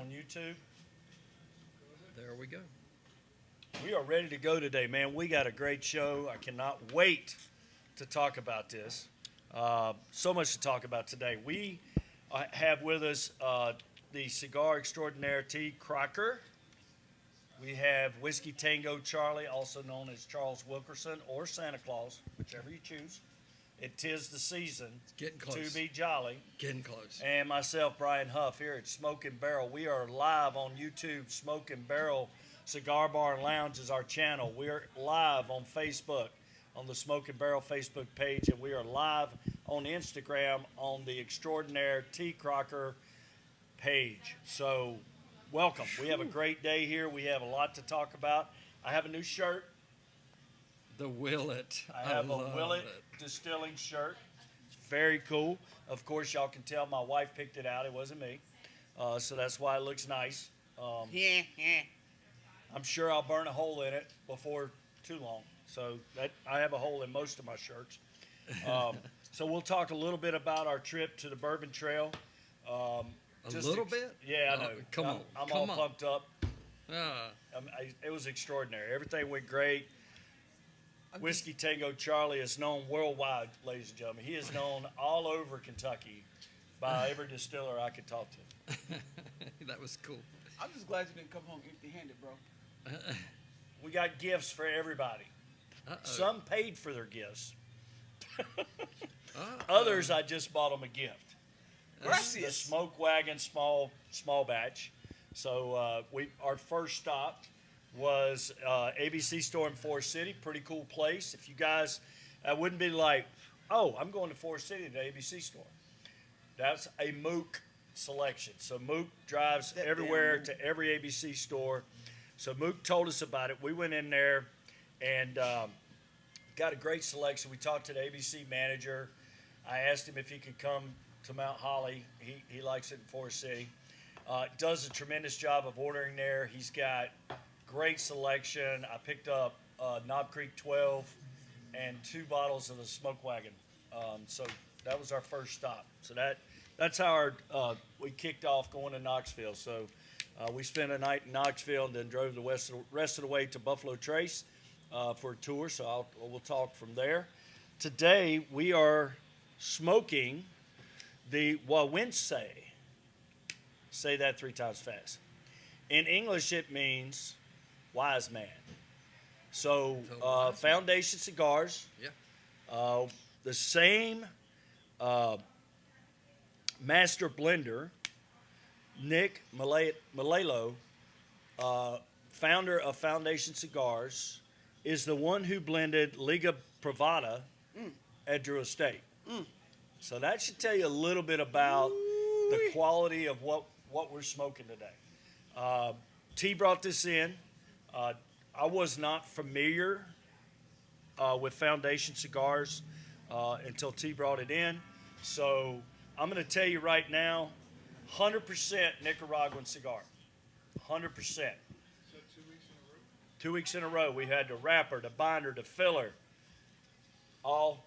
on YouTube. There we go. We are ready to go today, man. We got a great show. I cannot wait to talk about this. So much to talk about today. We have with us the Cigar Extraordinaire T Crocker. We have WhiskeyTangoCharlie, also known as Charles Wilkerson or Santa Claus, whichever you choose. It 'tis the season Getting close. to be jolly. Getting close. And myself, Bryan Hough, here at Smoke and Barrel. We are live on YouTube. Smoke and Barrel Cigar Bar and Lounge is our channel. We're live on Facebook on the Smoke and Barrel Facebook page, and we are live on Instagram on the Extraordinaire T Crocker page. So welcome. We have a great day here. We have a lot to talk about. I have a new shirt. The Willet. I have a love Willet it. Distilling shirt. It's very cool. Of course, y'all can tell my wife picked it out. It wasn't me. So that's why it looks nice. I'm sure I'll burn a hole in it before too long. So I have a hole in most of my shirts. So we'll talk a little bit about our trip to the Bourbon Trail. A little bit? Yeah, I know. Come on. I'm Come all on. pumped up. Ah, It was extraordinary. Everything went great. WhiskeyTangoCharlie is known worldwide, ladies and gentlemen. He is known all over Kentucky by every distiller I could talk to. that was cool. I'm just glad you didn't come home empty-handed, bro. We got gifts for everybody. Uh-oh. Some paid for their gifts. Uh-oh. Others, I just bought them a gift. The Gracias. Smoke Wagon small batch. So our first stop was ABC store in Forest City. Pretty cool place. If you guys, I wouldn't be like, oh, I'm going to Forest City to the ABC store. That's a Mook selection. So Mook drives That everywhere damn Mook. to every ABC store. So Mook told us about it. We went in there and got a great selection. We talked to the ABC manager. I asked him if he could come to Mount Holly. He likes it in Forest City. Does a tremendous job of ordering there. He's got great selection. I picked up Knob Creek 12 and 2 bottles of the Smoke Wagon. So that was our first stop. So that's how we kicked off going to Knoxville. So we spent a night in Knoxville and then drove the rest of the way to Buffalo Trace for a tour. So we'll talk from there. Today we are smoking the Wawinse. Say that 3 times fast. In English, it means wise man. So Foundation Cigars, Yeah. the same master blender, Nick Malelo, founder of Foundation Cigars, is the one who blended Liga Privada at Drew Estate. So that should tell you a little bit about the quality of what we're smoking today. T brought this in. I was not familiar with Foundation Cigars until T brought it in. So I'm going to tell you right now, 100% Nicaraguan cigar. 100%. So 2 weeks in a row? 2 weeks in a row. We had the wrapper, the binder, the filler, all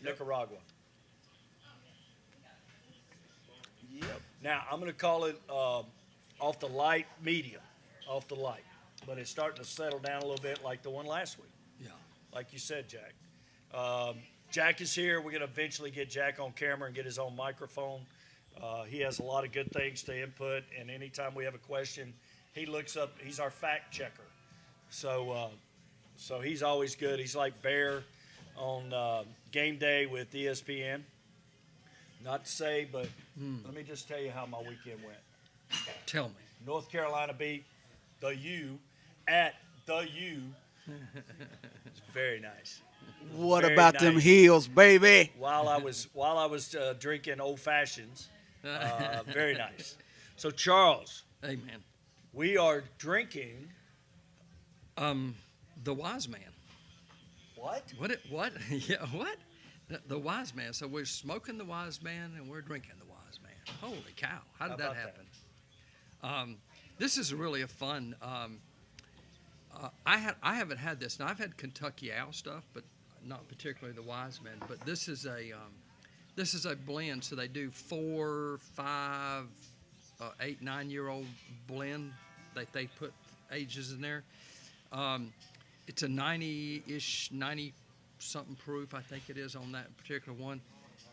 Nicaragua. Yep. Now, I'm going to call it off the light, medium, off the light. But it's starting to settle down a little bit like the one last week, Yeah. like you said, Jack. Jack is here. We're going to eventually get Jack on camera and get his own microphone. He has a lot of good things to input, and anytime we have a question, he looks up. He's our fact checker. So he's always good. He's like Bear on Game Day with ESPN. Not to say, but let me just tell you how my weekend went. Tell me. North Carolina beat the U at the U. It's very nice. What Very about them nice. heels, baby? While I was drinking old fashions, very nice. So Charles, Hey, man. we are drinking The Wise Man. what? What? Yeah, what? The Wise Man. So we're smoking the Wise Man and we're drinking the Wise Man. Holy cow. How did How that about happen? This is really a fun. I haven't had this. Now I've had Kentucky Owl stuff, but not particularly the Wise Man. But this is a blend. So they do 4, 5, 8-9-year-old blend that they put ages in there. It's a 90-ish, 90-something proof, I think it is on that particular one.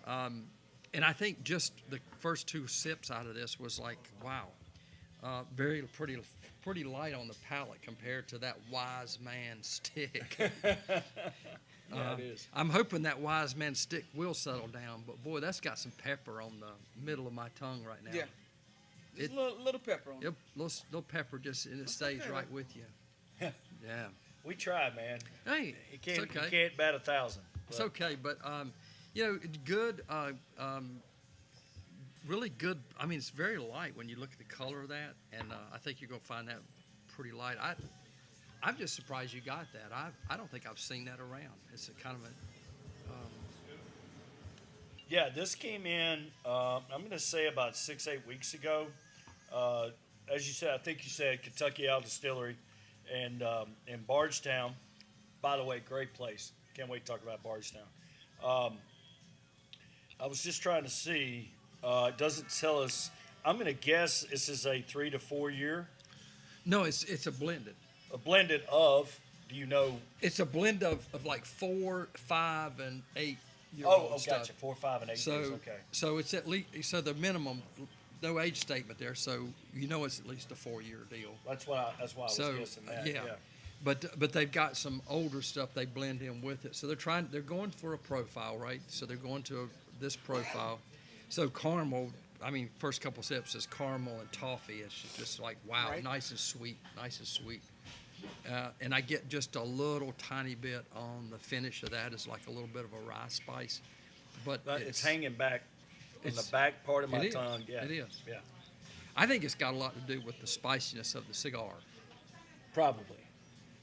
And I think just the first 2 sips out of this was like, wow, very pretty light on the palate compared to that Wise Man stick. Yeah, it is. I'm hoping that Wise Man stick will settle down, but boy, that's got some pepper on the middle of my tongue right now. Yeah. Just It- a little pepper on it. Yep, little pepper just, and it stays okay, right man. with you. Yeah. We try, man. Hey, You it's can't, okay. you can't bat 1,000. It's but- okay, but it's good. Really good. I mean, it's very light when you look at the color of that, and I think you're gonna find that pretty light. I'm just surprised you got that. I don't think I've seen that around. It's a kind of a Yeah, this came in, I'm going to say about 6-8 weeks ago. As you said, I think you said Kentucky Owl Distillery and in Bardstown. By the way, great place. Can't wait to talk about Bardstown. I was just trying to see. It doesn't tell us. I'm going to guess this is a 3 to 4 year. no. It's a blended. A blended of. Do you know? It's a blend of like 4, 5, and 8-year-old Oh, stuff. gotcha. 4, 5, and 8 So, years. Okay. so it's at least the minimum, no age statement there. So you know it's at least a 4-year deal. That's why I was So guessing that. yeah. But they've got some older stuff they blend in with it. So they're going for a profile, right? So they're going to this profile. So caramel, I mean, first couple sips is caramel and toffee. It's just like, wow, Right. nice and sweet. And I get just a little tiny bit on the finish of that. It's like a little bit of a rye spice. But It's hanging back on the it's- back part of my it is. tongue. Yeah. It is. Yeah. I think it's got a lot to do with the spiciness of the cigar. Probably.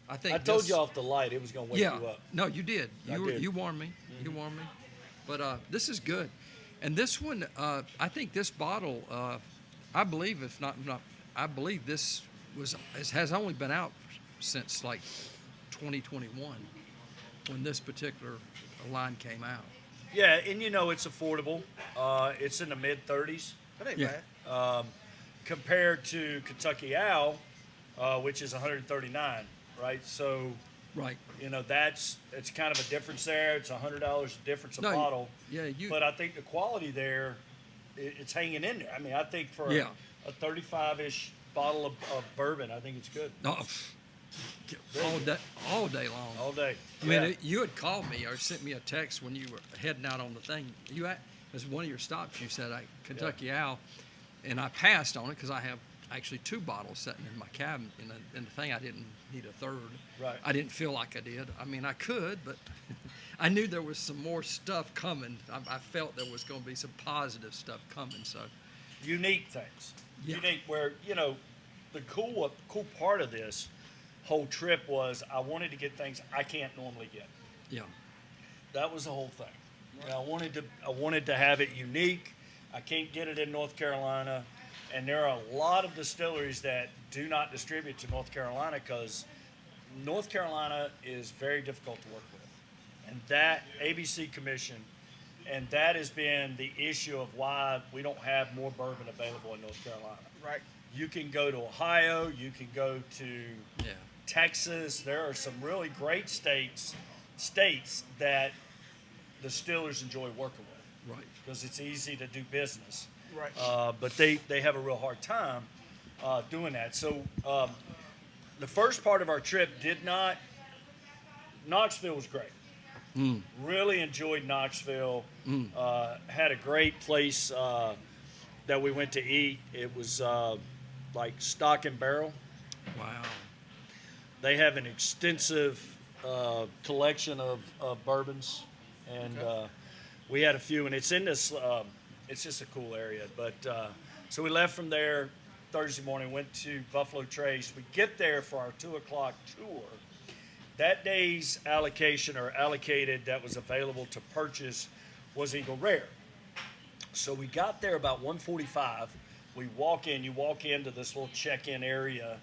I think I told this- you off the light it was going to wake yeah. you up. No, you did. I did. You warned me. You warned me. But this is good. And this one, I think this bottle, I believe, I believe this has only been out since like 2021 when this particular line came out. Yeah, and it's affordable. It's in the mid 30s That ain't Yeah. bad. compared to Kentucky Owl, which is 139, right? So, Right. it's kind of a difference there. It's $100 difference a No, bottle. Yeah, But I think the quality there, it's hanging in there. I mean, I think for Yeah. a 35-ish bottle of bourbon, I think it's good. Oh, all day long. All day. I mean, Yeah. you had called me or sent me a text when you were heading out on the thing. As one of your stops, you said Kentucky Owl, and I passed on it because I have actually 2 bottles sitting in my cabinet in the thing. I didn't need a third. Right. I didn't feel like I did. I mean, I could, but I knew there was some more stuff coming. I felt there was going to be some positive stuff coming. So Unique things. Yeah. Unique where, the cool part of this whole trip was I wanted to get things I can't normally get. yeah, That was the whole thing. I wanted to have it unique. I can't get it in North Carolina, and there are a lot of distilleries that do not distribute to North Carolina because North Carolina is very difficult to work with, and that ABC Commission, and that has been the issue of why we don't have more bourbon available in North Carolina. Right. You can go to Ohio, you can go to yeah. Texas. There are some really great states that the distillers enjoy working with Right. because it's easy to do business. Right. But they have a real hard time doing that. So the first part of our trip Knoxville was great. Really enjoyed Knoxville. Had a great place that we went to eat. It was like Stock and Barrel. Wow. They have an extensive collection of bourbons, and we had a few. And it's in this. It's just a cool area. But so we left from there Thursday morning. Went to Buffalo Trace. We get there for our 2:00 tour. That day's allocation or allocated that was available to purchase was Eagle Rare. So we got there about 1:45. We walk in. You walk into this little check-in area.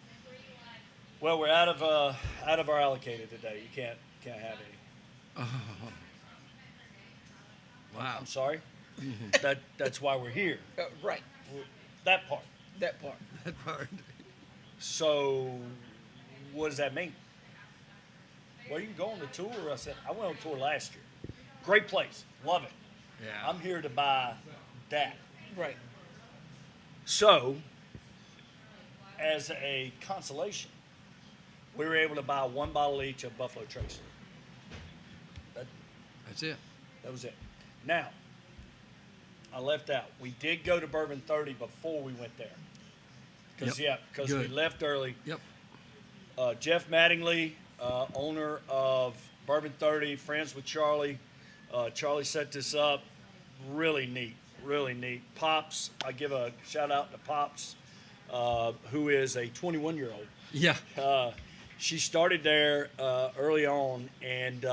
Well, we're out of our allocated today. You can't have any. Wow. I'm sorry. That's why we're here. Right. That part. That part. That part. So, what does that mean? Well, you can go on the tour. I said, I went on tour last year. Great place. Love it. Yeah. I'm here to buy that. Right. So, as a consolation, we were able to buy one bottle each of Buffalo Trace. That's it. That was it. Now, I left out. We did go to Bourbon 30 before we went there. Because Yep. we Good. left early. Yep. Jeff Mattingly, owner of Bourbon 30, friends with Charlie. Charlie set this up. Really neat. Really neat. Pops, I give a shout out to Pops, who is a 21-year-old. Yeah. She started there early on, and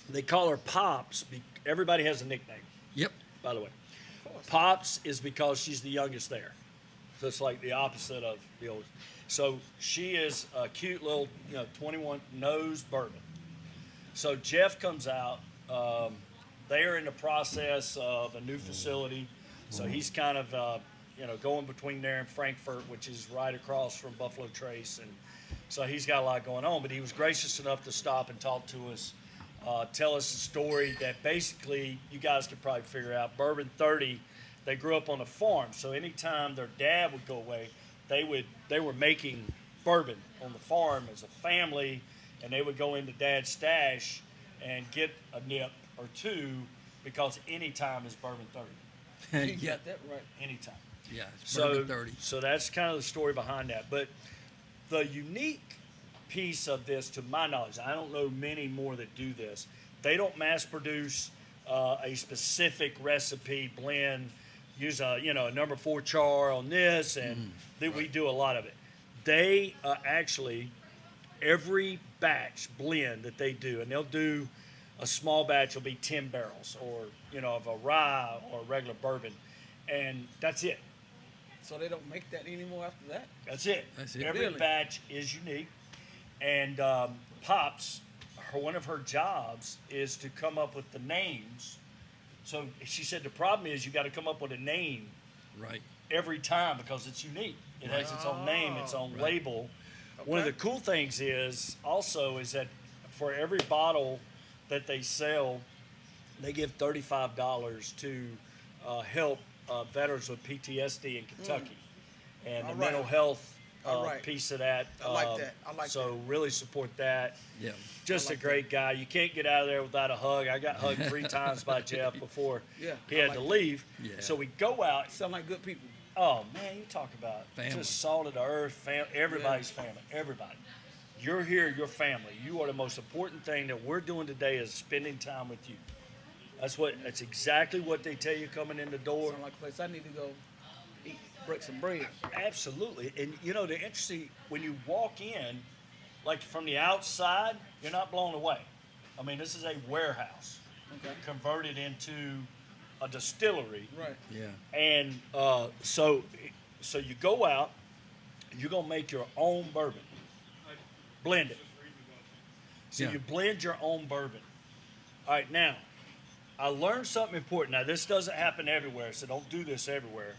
they call her Pops. Everybody has a nickname, Yep. by the way. Pops is because she's the youngest there. So it's like the opposite of the old. So she is a cute little, 21, knows bourbon. So Jeff comes out. They are in the process of a new facility. So he's kind of, going between there and Frankfurt, which is right across from Buffalo Trace. And so he's got a lot going on. But he was gracious enough to stop and talk to us, tell us a story that basically you guys could probably figure out. Bourbon 30, they grew up on a farm. So anytime their dad would go away, they were making bourbon on the farm as a family, and they would go into Dad's stash and get a nip or two because any time is Bourbon 30. You yeah. got that right. Anytime. Yeah. It's So, Bourbon 30. so that's kind of the story behind that. But the unique piece of this, to my knowledge, I don't know many more that do this. They don't mass produce a specific recipe blend. Use a number 4 char on this, and we do a lot of it. They actually, every batch blend that they do, and they'll do a small batch will be 10 barrels, or of a rye or regular bourbon, and that's it. So they don't make that anymore after that? That's it. That's it. Every Really? batch is unique, and Pops, one of her jobs is to come up with the names. So she said the problem is you got to come up with a name Right. every time because it's unique. It has its own name, its own Right. label. One of the cool things is that for every bottle that they sell, they give $35 to help veterans with PTSD in Kentucky, and All the right. mental health All right. piece of that. I like that. I like so really support that. Yeah. Just I like a great guy. You can't get out of there without a hug. I got hugged 3 times by Jeff before Yeah, he I had like to that. leave. Yeah. So we go out. Sound like good people. Oh man, you talk about Family. just salt of the earth, everybody's family, everybody. You're here, your family. You are the most important thing that we're doing today is spending time with you. That's exactly what they tell you coming in the door. Sound like a place I need to go eat, break some bread. Absolutely. And the interesting, when you walk in, like from the outside, you're not blown away. I mean, this is a warehouse Okay. converted into a distillery. Right. Yeah. And so you go out, you're going to make your own bourbon. Blend it. So Yeah. you blend your own bourbon. All right, now, I learned something important. Now, this doesn't happen everywhere, so don't do this everywhere.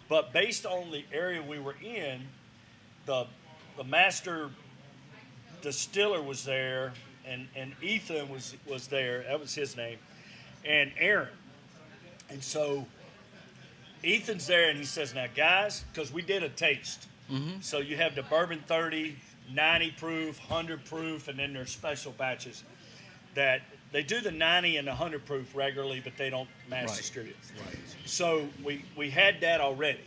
But based on the area we were in, the master distiller was there, and Ethan was there. That was his name. And Aaron. And so Ethan's there, and he says, now, guys, because we did a taste. So you have the Bourbon 30, 90 proof, 100 proof, and then there's special batches that they do the 90 and the 100 proof regularly, but they don't mass Right. distribute. Right. So we had that already.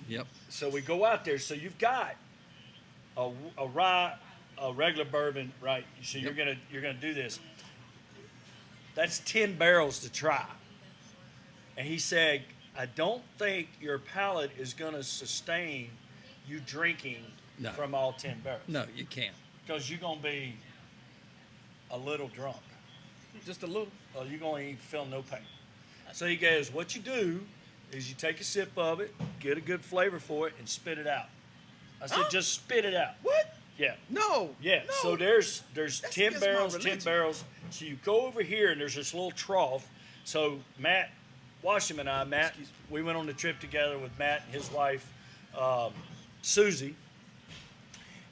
Yep. So we go out there. So you've got a rye, a regular bourbon, right? So you're gonna do this. That's 10 barrels to try. And he said, I don't think your palate is gonna sustain you drinking No. from all 10 barrels. No, you can't. Because you're gonna be a little drunk. Just a little. Or you're gonna feel no pain. So he goes, what you do is you take a sip of it, get a good flavor for it, and spit it out. I said, Huh? just spit it out. What? Yeah. No. Yeah. No. So there's That's 10 against my barrels, 10 religion. barrels. So you go over here and there's this little trough. So Matt Washam and I, Excuse me. we went on the trip together with Matt and his wife, Susie.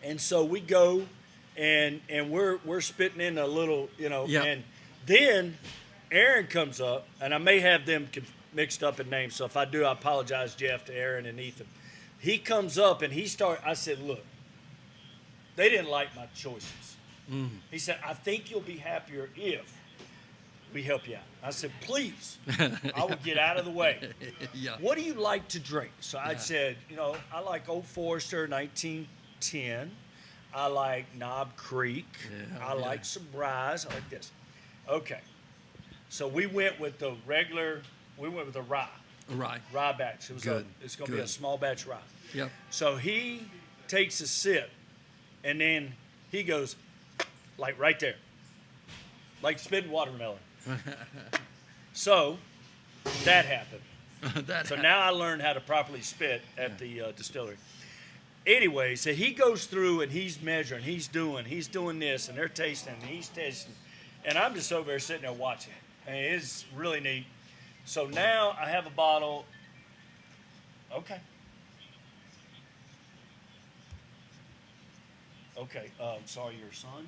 And so we go, and we're spitting in a little, Yeah. and then Aaron comes up, and I may have them mixed up in names. So if I do, I apologize, Jeff, to Aaron and Ethan. He comes up and I said, look, they didn't like my choices. He said, I think you'll be happier if we help you out. I said, please, I will get out of the way. Yeah. What do you like to drink? So I said, I like Old Forester 1910. I like Knob Creek. Yeah, I like some Rye's. I like this. Okay. So we went with the rye. Right. Rye batch. It's going to be a Good. small batch rye. Yep. So he takes a sip, and then he goes, like right there, like spitting watermelon. So that happened. So now I learned how to properly spit at the distillery. Anyway, so he goes through and he's measuring, he's doing this, and they're tasting, and he's tasting, and I'm just over there sitting there watching. And it's really neat. So now I have a bottle. Okay. Okay. Sorry, your son.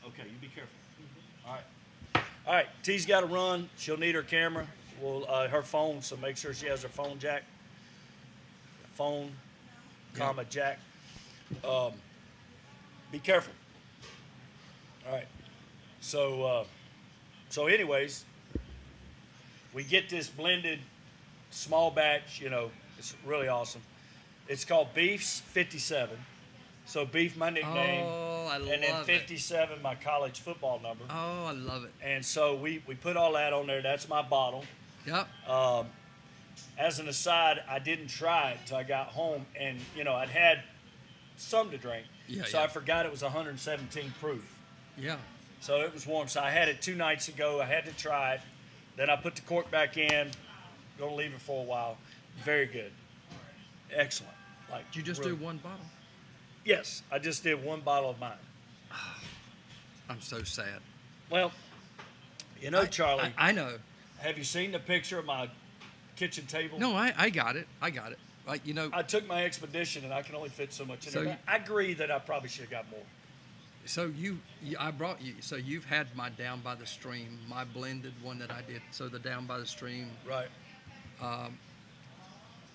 Okay, you be careful. All right. All right. T's got to run. She'll need her camera. Her phone. So make sure she has her phone jack. Phone, comma jack. Be careful. All right. So anyways, we get this blended small batch. It's really awesome. It's called Beef's 57. So Beef, my nickname. Oh, I love and then it. 57, my college football number. Oh, I love it. And so we put all that on there. That's my bottle. Yep. As an aside, I didn't try it until I got home, and I'd had some to drink. Yeah, so yeah. I forgot it was 117 proof. Yeah. So it was warm. So I had it 2 nights ago. I had to try it. Then I put the cork back in. Gonna leave it for a while. Very good. Excellent. Did you just really- do one bottle? Yes, I just did 1 bottle of mine. I'm so sad. Well, Charlie, I know. have you seen the picture of my kitchen table? No, I got it. I I took my expedition, and I can only fit so much in So there. But I agree that I probably should have got more. So I brought you. So you've had my Down by the Stream, my blended one that I did. So the Down by the Stream. Right.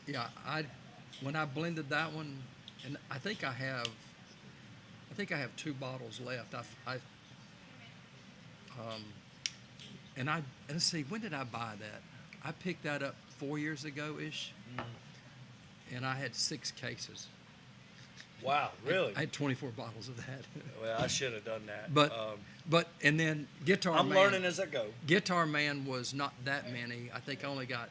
Yeah, when I blended that one, and I think I have 2 bottles left. And see, when did I buy that? I picked that up 4 years ago ish, and I had 6 cases. Wow, really? I had 24 bottles of that. Well, I should have done that. But and then Guitar I'm Man. learning as I go. Guitar Man was not that many. I think I only got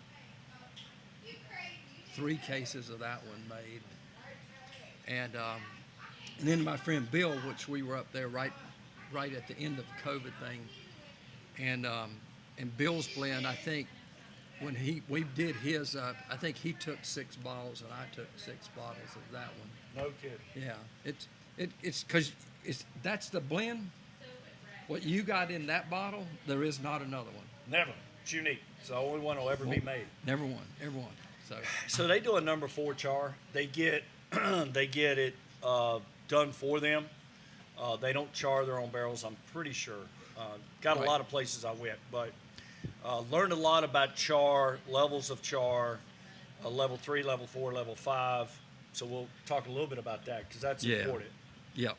3 cases of that one made. And then my friend Bill, which we were up there right at the end of the COVID thing, and Bill's blend, I think when we did his, I think he took 6 bottles and I took 6 bottles of that one. No kidding. Yeah, it's because that's the blend. What you got in that bottle, there is not another one. Never. It's unique. It's the only one will ever be made. Never one. So they do a number 4 char. They get it done for them. They don't char their own barrels, I'm pretty sure. Got Right. a lot of places I went, but learned a lot about char, levels of char, level 3, level 4, level 5. So we'll talk a little bit about that because that's important. Yep.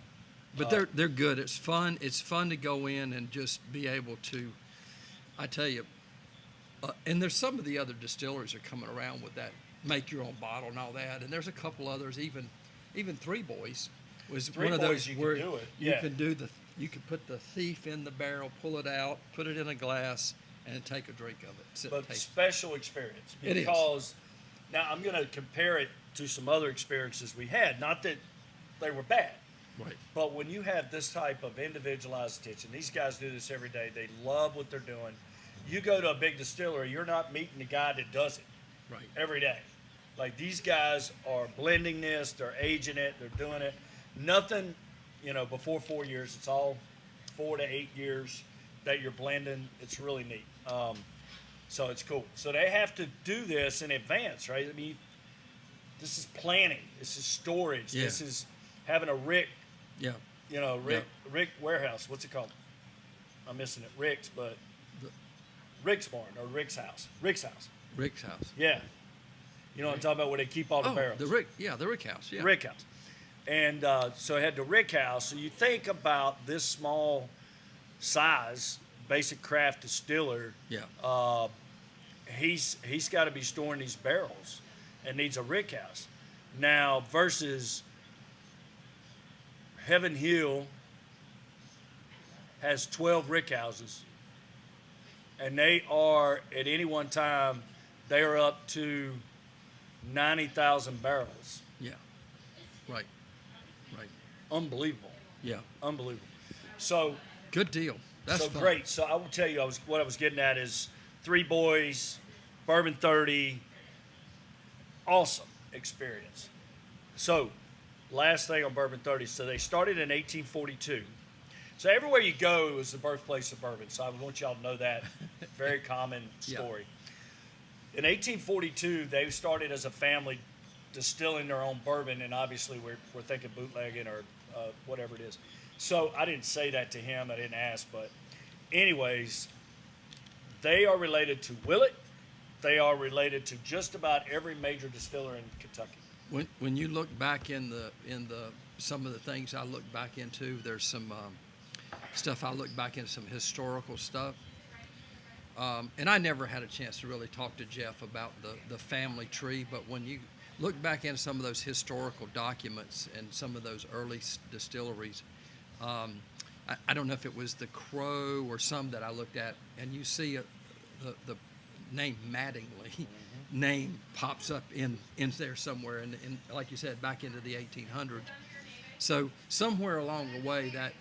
But they're good. It's fun. It's fun to go in and just be able to. I tell you, and there's some of the other distilleries are coming around with that make your own bottle and all that. And there's a couple others, even Three Boys was Three one of Boys, those you can where do it, you yeah. can do you can put the thief in the barrel, pull it out, put it in a glass, and take a drink of it. Sit and But taste special experience It is. because now I'm going to compare it to some other experiences we had. Not that they were bad. Right. But when you have this type of individualized attention, these guys do this every day. They love what they're doing. You go to a big distillery, you're not meeting the guy that does it Right. every day. Like these guys are blending this, they're aging it, they're doing it. Nothing, before 4 years. It's all 4 to 8 years that you're blending. It's really neat. So it's cool. So they have to do this in advance, right? I mean, This is planning. This is storage. Yeah. This is having a rick, Yeah. Rick warehouse. What's it called? I'm missing it. Rick's, but The- Rick's barn or Rick's house. Rick's house. Rick's house. Yeah. You know what I'm talking about, where they keep all the barrels. the Rick house. Yeah. Rick house. And so I had the Rick house. So you think about this small size, basic craft distiller. Yeah. He's got to be storing these barrels and needs a Rick house. Now versus Heaven Hill has 12 Rick houses, and they are at any one time they are up to 90,000 barrels. Yeah. Right. Right. Unbelievable. Yeah. Unbelievable. So Good deal. That's so fun. great. So I will tell you, what I was getting at is Three Boys, Bourbon 30, awesome experience. So last thing on Bourbon 30. So they started in 1842. So everywhere you go, it was the birthplace of bourbon. So I want y'all to know that. Very common Yeah. story. In 1842, they started as a family distilling their own bourbon, and obviously we're thinking bootlegging or whatever it is. So I didn't say that to him. I didn't ask. But anyways, they are related to Willett. They are related to just about every major distiller in Kentucky. When you look back in the some of the things I look back into, there's some stuff I look back into, some historical stuff. And I never had a chance to really talk to Jeff about the family tree, but when you look back into some of those historical documents and some of those early distilleries, I don't know if it was the Crow or some that I looked at, and you see the name Mattingly name pops up in there somewhere, and like you said, back into the 1800s. So somewhere along the way that,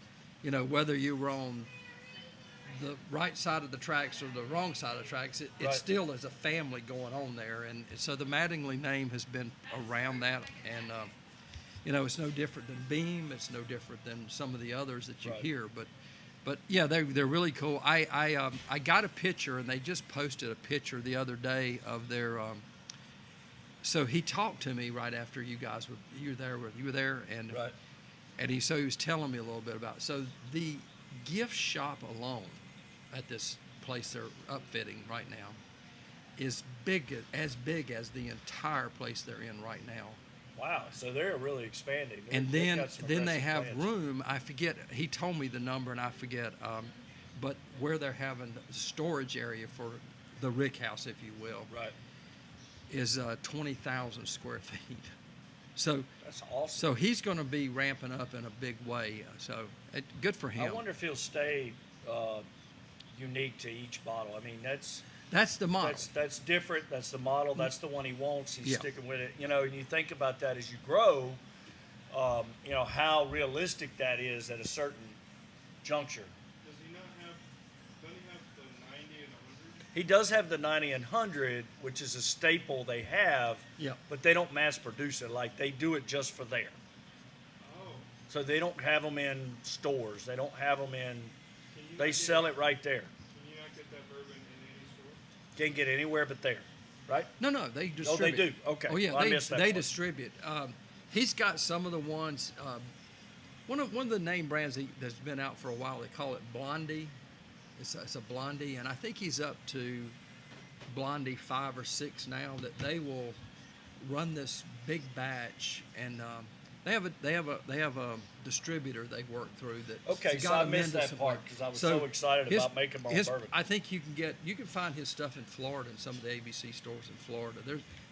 whether you were on the right side of the tracks or the wrong side of the tracks, it Right. still is a family going on there. And so the Mattingly name has been around that. And, it's no different than Beam. It's no different than some of the others that you Right. hear. But yeah, they're really cool. I got a picture, and they just posted a picture the other day of their. So he talked to me right after you were there, and Right. and he was telling me a little bit about. So the gift shop alone at this place they're upfitting right now is as big as the entire place they're in right now. Wow. So they're really expanding. And They've then got some they aggressive have plans. room. I forget. He told me the number, and I forget. But where they're having the storage area for the Rick House, if you will, Right. is 20,000 square feet. So That's awesome. so he's going to be ramping up in a big way. So good for him. I wonder if he'll stay unique to each bottle. I mean, that's the model. that's different. That's the model. That's the one he wants. He's Yeah. sticking with it. And you think about that as you grow. How realistic that is at a certain juncture. Does he not have, doesn't he have the 90 and 100? He does have the 90 and 100, which is a staple they have. Yeah. But they don't mass produce it. Like they do it just for there. Oh, So they don't have them in stores. They don't have them in. can you They not sell get, it right there. Can you not get that bourbon in any store? Can't get it anywhere but there, right? No, they distribute. Oh, they do? Okay. Oh, yeah, Well, I missed that they part. distribute. He's got some of the ones. One of the name brands that's been out for a while. They call it Blondie. It's a Blondie, and I think he's up to Blondie 5 or 6 now. That they will run this big batch, and they have a distributor they work through that. Okay, so I missed that part because I was so excited about making my own bourbon. I think you can find his stuff in Florida in some of the ABC stores in Florida.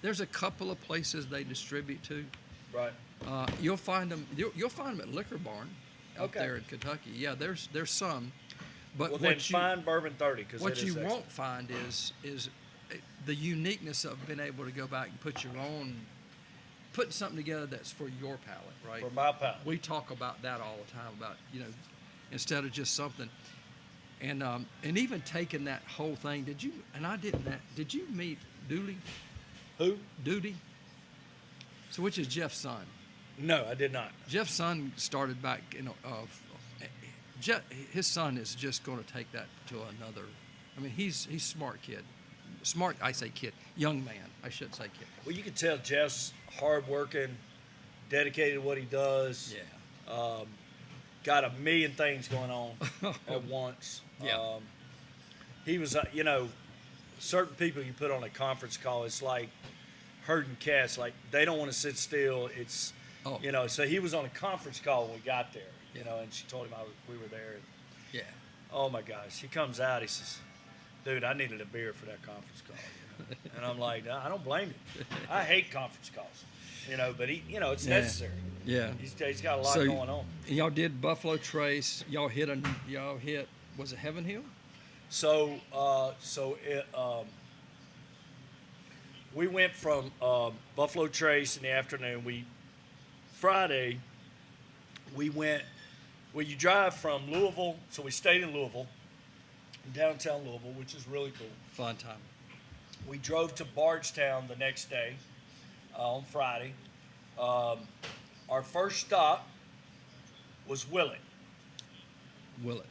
There's a couple of places they distribute to. Right. You'll find them at Liquor Barn up Okay. there in Kentucky. Yeah, there's some, but Well, then what you find Bourbon 30 because what you won't find is the uniqueness of being able to go back and putting something together that's for your palate, right? for my palate. We talk about that all the time about instead of just something, and even taking that whole thing. Did you meet Dooley? Who? Duty? So which is Jeff's son? No, I did not. Jeff's son started back, his son is just going to take that to another. I mean, he's a smart kid, smart. I say kid, young man. I should say kid. Well, you can tell Jeff's hardworking, dedicated to what he does. Yeah. Got a million things going on at once. Yeah. He was, certain people you put on a conference call, it's like herding cats. Like, they don't want to sit still. It's, Oh. so he was on a conference call when we got there, and she told him we were there. And, Yeah. oh, my gosh. He comes out, he says, dude, I needed a beer for that conference call. And I'm like, I don't blame you. I hate conference calls, but he, it's Yeah. necessary. Yeah. He's got a lot So, going on. And y'all did Buffalo Trace. Y'all hit. Was it Heaven Hill? So we went from Buffalo Trace in the afternoon. Friday, we went. Well, you drive from Louisville, so we stayed in Louisville, downtown Louisville, which is really cool. Fun time. We drove to Bardstown the next day on Friday. Our first stop was Willett, Willet.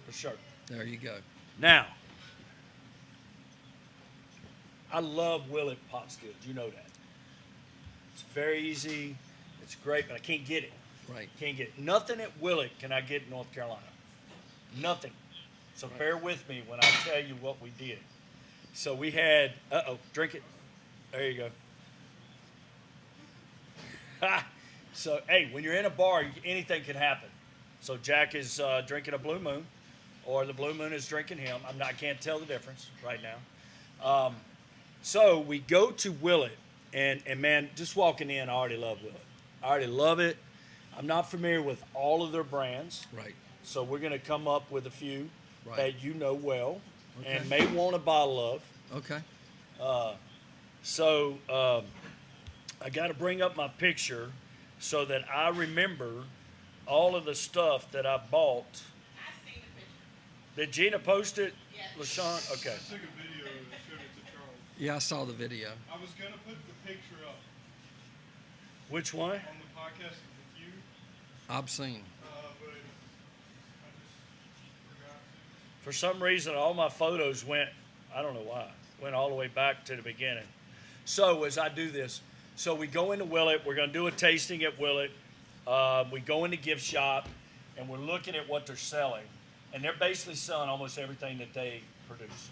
for sure. There you go. Now, I love Willett pot stills. You know that. It's very easy. It's great, but I can't get it. Right. Can't get it. Nothing at Willett can I get in North Carolina. Nothing. So bear with me when I tell you what we did. So we had, drink it. There you go. So, hey, when you're in a bar, anything can happen. So Jack is drinking a Blue Moon, or the Blue Moon is drinking him. I can't tell the difference right now. So we go to Willett, and man, just walking in, I already love Willett. I already love it. I'm not familiar with all of their brands, Right. so we're going to come up with a few Right. that you know well Okay. and may want a bottle of. Okay. So I got to bring up my picture so that I remember all of the stuff that I bought. I seen the picture. Did Gina post it, Yes. LaShawn? Okay. I took a video and showed it to Charles. Yeah, I saw the video. I was gonna put the picture up Which one? on the podcast with you, Obscene. but I just forgot to. For some reason, all my photos went, I don't know why, went all the way back to the beginning. So as I do this, so we go into Willett. We're going to do a tasting at Willett. We go in the gift shop, and we're looking at what they're selling. And they're basically selling almost everything that they produce.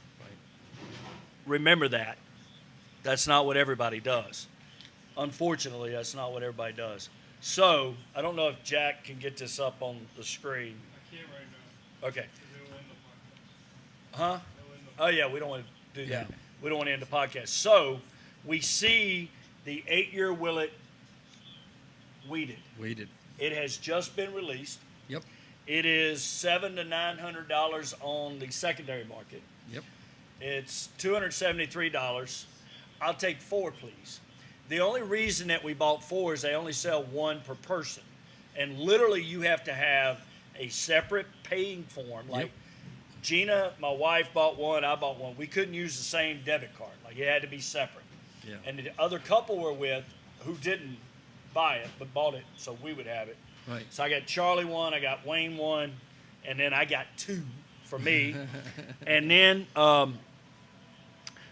Remember that. That's not what everybody does. Unfortunately, that's not what everybody does. So I don't know if Jack can get this up on the screen. I can't right now, Okay. because it'll end the podcast. Huh? It'll end the Oh, yeah, we don't want to do that. Yeah. We don't want to end the podcast. So we see the 8-year Willett weeded. We did. It has just been released. Yep. It is $700 to $900 on the secondary market. Yep. It's $273. I'll take 4, please. The only reason that we bought 4 is they only sell 1 per person. And literally you have to have a separate paying form. Like Yep. Gina, my wife, bought 1, I bought 1. We couldn't use the same debit card. Like it had to be separate. Yeah. And the other couple we're with who didn't buy it but bought it so we would have it. Right. So I got Charlie 1, I got Wayne 1, and then I got 2 for me. And then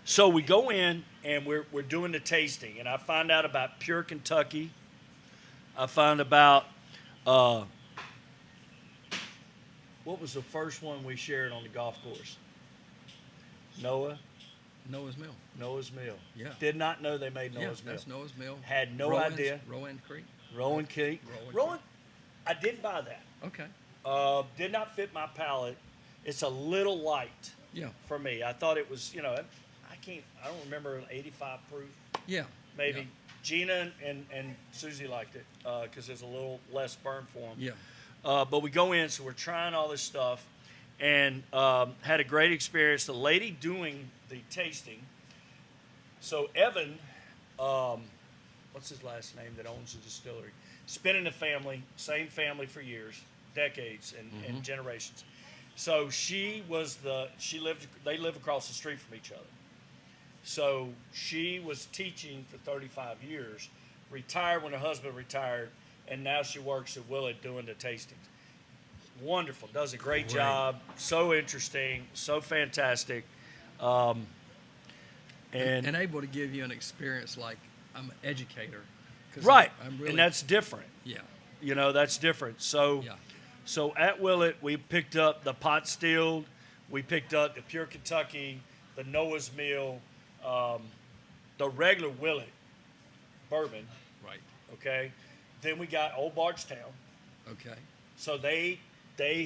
so we go in and we're doing the tasting, and I find out about Pure Kentucky. I find about what was the first one we shared on the golf course? Noah's Mill. Noah's Mill. Yeah. Did not know they made Yeah, Noah's Mill. that's Noah's Mill. Had no Rowan's- idea. Rowan Creek. Rowan Creek. Rowan. I didn't buy that. Okay. Did not fit my palate. It's a little light Yeah. for me. I thought it was, I don't remember 85 proof. Yeah. Maybe Yeah. Gina and Susie liked it because there's a little less burn for them. Yeah. But we go in, so we're trying all this stuff, and had a great experience. The lady doing the tasting, so Evan, what's his last name that owns the distillery? It's been in the family, same family for years, decades, and generations. So they live across the street from each other. So she was teaching for 35 years, retired when her husband retired, and now she works at Willett doing the tastings. Wonderful, does a great job, so interesting, so fantastic. And able to give you an experience like I'm an educator. 'Cause right, I'm really, and that's different. yeah, You know, that's different. So, yeah, so at Willett, we picked up the pot stilled, we picked up the Pure Kentucky, the Noah's Mill, the regular Willett bourbon. right, Okay, then we got Old Bardstown. okay. So they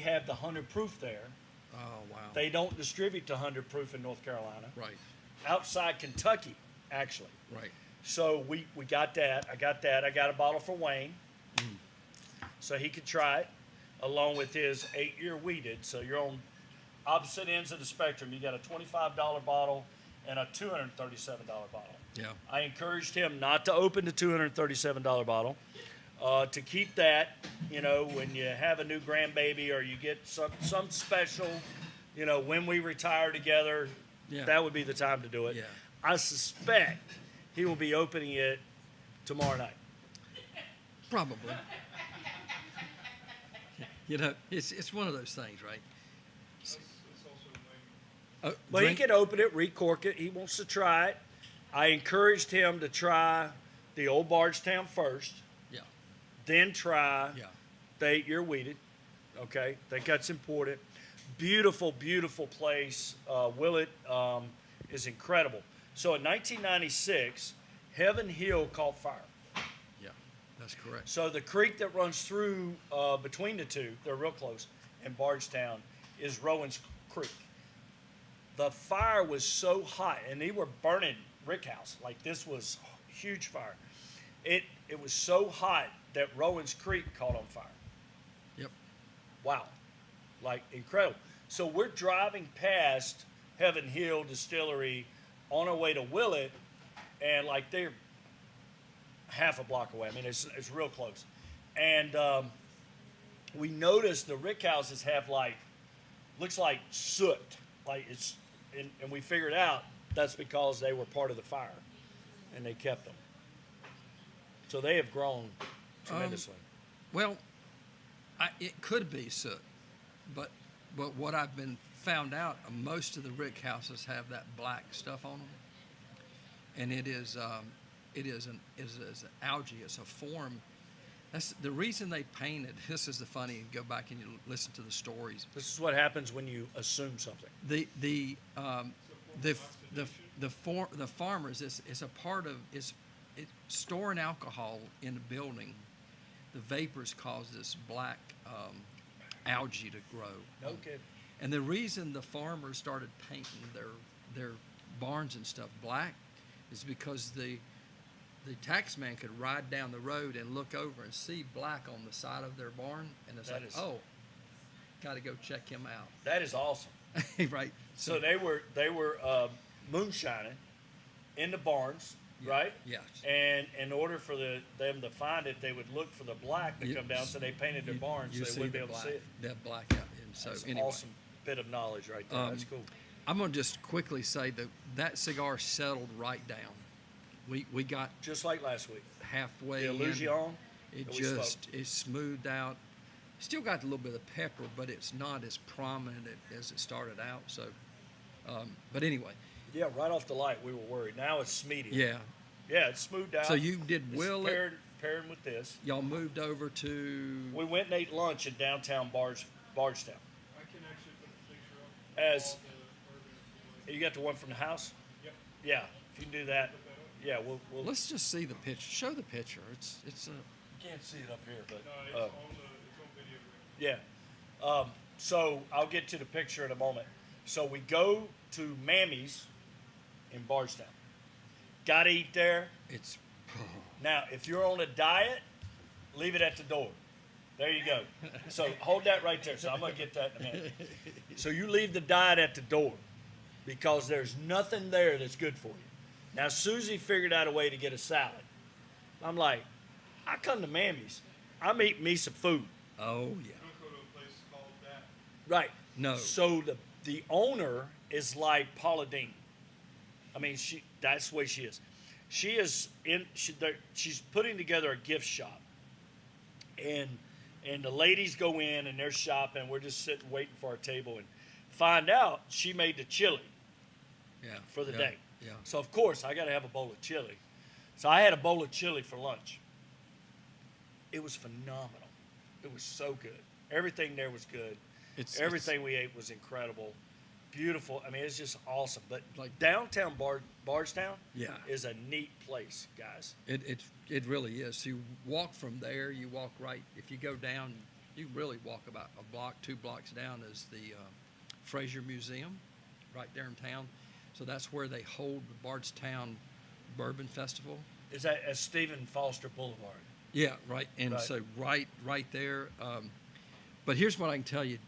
have the 100 proof there. Oh, wow. They don't distribute the 100 proof in North Carolina. Right, Outside Kentucky, actually. right. So we got that. I got that. I got a bottle for Wayne, so he could try it, along with his 8-year weeded. So you're on opposite ends of the spectrum. You got a $25 bottle and a $237 bottle. Yeah, I encouraged him not to open the $237 bottle, to keep that, you know, when you have a new grandbaby or you get some special, you know, when we retire together, Yeah. that would be the time to do it. Yeah. I suspect he will be opening it tomorrow night. probably. You know, it's one of those things, right? It's also like But he can open it, recork it. He wants to try it. I encouraged him to try the Old Bardstown first, Yeah, then try yeah, the 8-year weeded. Okay, I think that's important. Beautiful, beautiful place. Willett is incredible. So in 1996, Heaven Hill caught fire. yeah. That's correct. So the creek that runs through between the two, they're real close, in Bardstown, is Rowan's Creek. The fire was so hot, and they were burning Rick House. Like, this was a huge fire. It was so hot that Rowan's Creek caught on fire. Yep. Wow. Like, incredible. So we're driving past Heaven Hill Distillery on our way to Willett, and like they're half a block away. I mean, it's real close. And we noticed the rick houses have like, looks like soot. Like it's, and we figured out that's because they were part of the fire and they kept them. So they have grown tremendously. Well, it could be soot, but what I've been found out, most of the rick houses have that black stuff on them, and it is an algae. It's a form. That's the reason they painted. This is the funny. Go back and you listen to the stories. This is what happens when you assume something. The farmers is a part of is storing alcohol in the building. The vapors cause this black algae to grow. No kidding. And the reason the farmers started painting their barns and stuff black is because the tax man could ride down the road and look over and see black on the side of their barn, and it's That like, is- oh, got to go check him out. That is awesome. Right. So they were moonshining in the barns, right? Yes. And in order for them to find it, they would look for the black to You- come down. So they painted their barns so they wouldn't be able to see it. That black out. And so That's an anyway, awesome bit of knowledge right there. That's cool. I'm gonna just quickly say that cigar settled right down. We got Just like last week. halfway The in. Illusion. It that we smoked. just is smoothed out. Still got a little bit of pepper, but it's not as prominent as it started out. So, but anyway, Yeah, right off the light, we were worried. Now it's medium. yeah. Yeah, it's smoothed out. So you did It's Willett. pairing with this. Y'all moved over to. We went and ate lunch in downtown Bardstown. I can actually put a picture up. As All the bourbon if you you got the one from the house. like. Yep. Yeah, if you can do that. Yeah, we'll. Let's just see the picture. Show the picture. It's a. You can't see it up here, but. No, it's on video. Yeah. So I'll get to the picture in a moment. So we go to Mammy's in Bardstown. Gotta eat there. It's. Now, if you're on a diet, leave it at the door. There you go. So hold that right there. So I'm going to get that in a minute. So you leave the diet at the door because there's nothing there that's good for you. Now, Susie figured out a way to get a salad. I'm like, I come to Mammy's. I'm eating me some food. Oh yeah. Don't go to a place called that. Right. No. So the owner is like Paula Dean. I mean, that's the way she is. She's putting together a gift shop, and the ladies go in and they're shopping. We're just sitting waiting for our table and find out she made the chili Yeah. for the yeah, day. Yeah. So of course I got to have a bowl of chili. So I had a bowl of chili for lunch. It was phenomenal. It was so good. Everything there was good. Everything we ate was incredible, beautiful. I mean, it's just awesome. But Like- downtown Bardstown, Yeah. is a neat place, guys. It really is. You walk from there, you walk right. If you go down, you really walk about a block, 2 blocks down is the Fraser Museum, right there in town. So that's where they hold the Bardstown Bourbon Festival. Is that at Stephen Foster Boulevard? Yeah, right. And Right. so right there. But here's what I can tell you.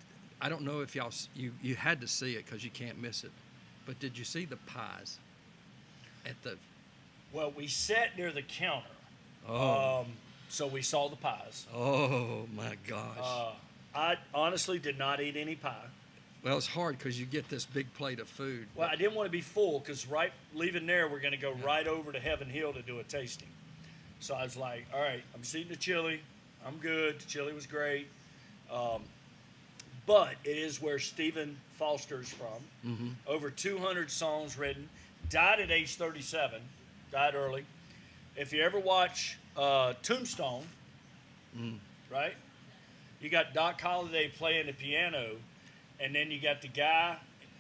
I don't know if you had to see it because you can't miss it. But did you see the pies at the? Well, we sat near the counter, Oh, so we saw the pies. oh my gosh. I honestly did not eat any pie. Well, it's hard because you get this big plate of food. Well, I didn't want to be full because leaving there, we're going to go right over to Heaven Hill to do a tasting. So I was like, all right, I'm just eating the chili. I'm good. The chili was great. But it is where Stephen Foster's from. Mm-hmm. Over 200 songs written. Died at age 37. Died early. If you ever watch Tombstone, right? You got Doc Holliday playing the piano, and then you got the guy,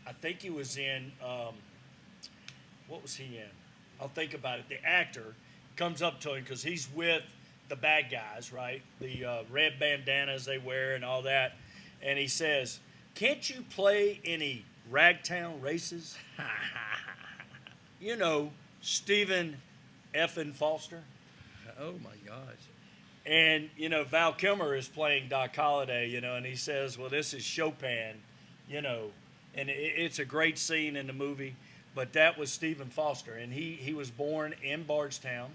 I think he was in, what was he in? I'll think about it. The actor comes up to him because he's with the bad guys, right? The red bandanas they wear and all that. And he says, "Can't you play any ragtown races?" You know, Stephen effing Foster. Oh my gosh. And, you know, Val Kilmer is playing Doc Holliday, you know, and he says, well, this is Chopin, you know, and it's a great scene in the movie. But that was Stephen Foster, and he was born in Bardstown.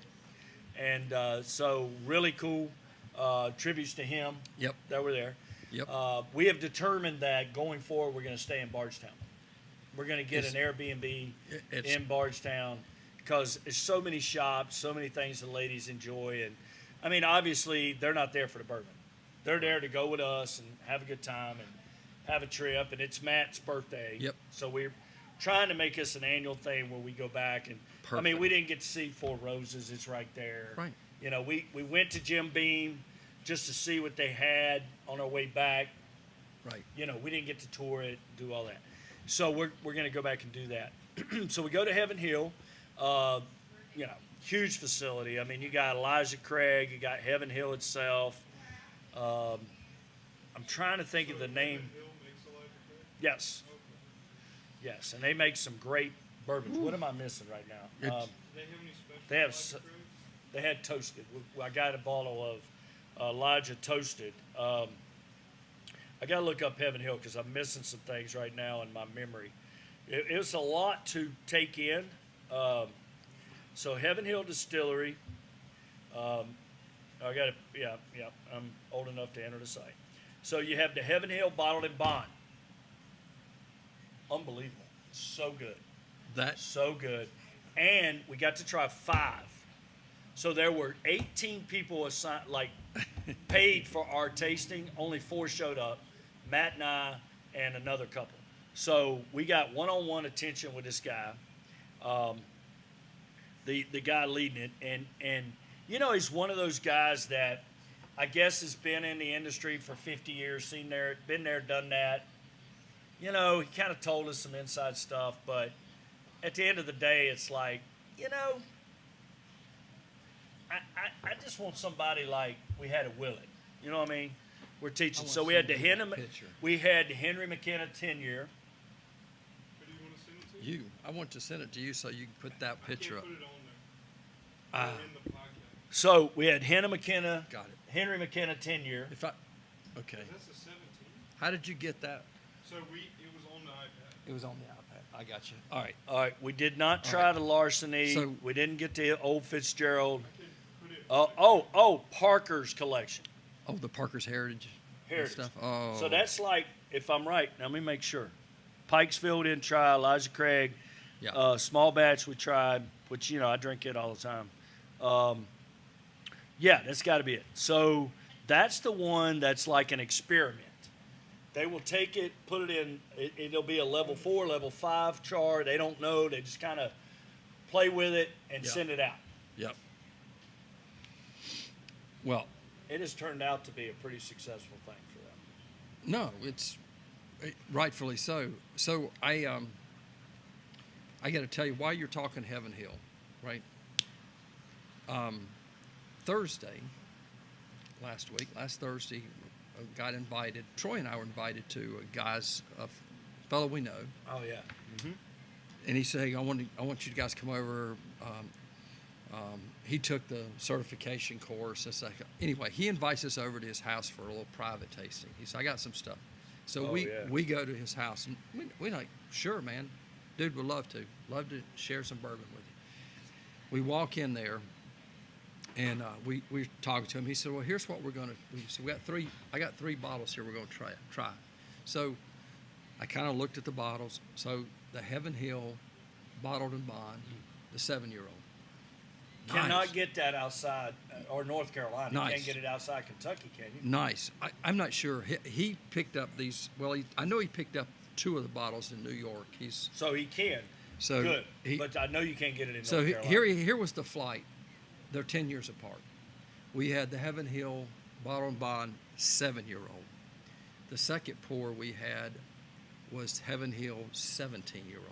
And so really cool tributes to him Yep. that were there. Yep. We have determined that going forward, we're going to stay in Bardstown. We're going to get an Airbnb It's- in Bardstown because there's so many shops, so many things the ladies enjoy. And, I mean, obviously, they're not there for the bourbon. They're there to go with us and have a good time and have a trip. And it's Matt's birthday. Yep. So we're trying to make this an annual thing where we go back. And, I mean, Perfect. we didn't get to see Four Roses. It's right there. Right. You know, we went to Jim Beam just to see what they had on our way back. Right. You know, we didn't get to tour it, do all that. So we're going to go back and do that. So we go to Heaven Hill, you know, huge facility. I mean, you got Elijah Craig, you got Heaven Hill itself. I'm trying to think of the name. Hill makes a life of it. Yes. Yes, and they make some great bourbons. What am I missing right now? It's- Do they have any special? They have life s- of it? They had Toasted. I got a bottle of Elijah Toasted. I got to look up Heaven Hill because I'm missing some things right now in my memory. It was a lot to take in. So Heaven Hill Distillery. I got to, yeah. I'm old enough to enter the site. So you have the Heaven Hill Bottled in Bond. Unbelievable. So good. That So good. And we got to try 5. So there were 18 people assigned, like paid for our tasting. Only 4 showed up. Matt and I and another couple. So we got one-on-one attention with this guy, the guy leading it, and you know, he's one of those guys that I guess has been in the industry for 50 years, been there, done that. You know, he kind of told us some inside stuff, but at the end of the day, it's like, you know, I just want somebody like we had a Willie. You know what I mean? We're teaching. want So we had the somebody with a picture. We had Henry McKenna 10-year. Who do you want to send it to? you. I want to send it to you so you can put that picture I up. can't put it on there. Ah. Or in the podcast. So we had Hannah McKenna, Got it. Henry McKenna 10-year. If I, okay. That's a 17. How did you get that? So it was on the iPad. It was on the iPad. I got you. All right. We did not try the larceny. So- we didn't get the old Fitzgerald. I can put it. Parker's collection. Oh, the Parker's Heritage. and Heritage. Stuff. Oh. So that's like, if I'm right, let me make sure. Pikesville didn't try. Elijah Craig. Yeah. Small batch we tried, which, you know, I drink it all the time. Yeah, that's got to be it. So that's the one that's like an experiment. They will take it, put it in, it'll be a level 4, level 5 char. They don't know. They just kind of play with it, and Yeah. send it out. Yep. Well, It has turned out to be a pretty successful thing for them. no, it's rightfully so. So I got to tell you, while you're talking Heaven Hill, right? Last Thursday, got invited. Troy and I were invited to a fellow we know, Oh yeah. and he said, hey, I want you guys to come over. He took the certification course. It's like, anyway, he invites us over to his house for a little private tasting. He said, I got some stuff. So Oh, yeah. we go to his house, and we're like, sure, man. Dude, would love to share some bourbon with you. We walk in there, and we talking to him. He said, well, here's what we're going to do. So I got three bottles here we're going to try. So I kind of looked at the bottles. So the Heaven Hill Bottled and Bond, the 7-year-old. Cannot get that outside or North Carolina. Nice. You can't get it outside Kentucky, can you? Nice. I'm not sure. He picked up these. Well, I know he picked up 2 of the bottles in New York. So he can. So Good. he- But I know you can't get it in So North Carolina. here was the flight. They're 10 years apart. We had the Heaven Hill Bottle and Bond 7-year-old. The second pour we had was Heaven Hill 17-year-old.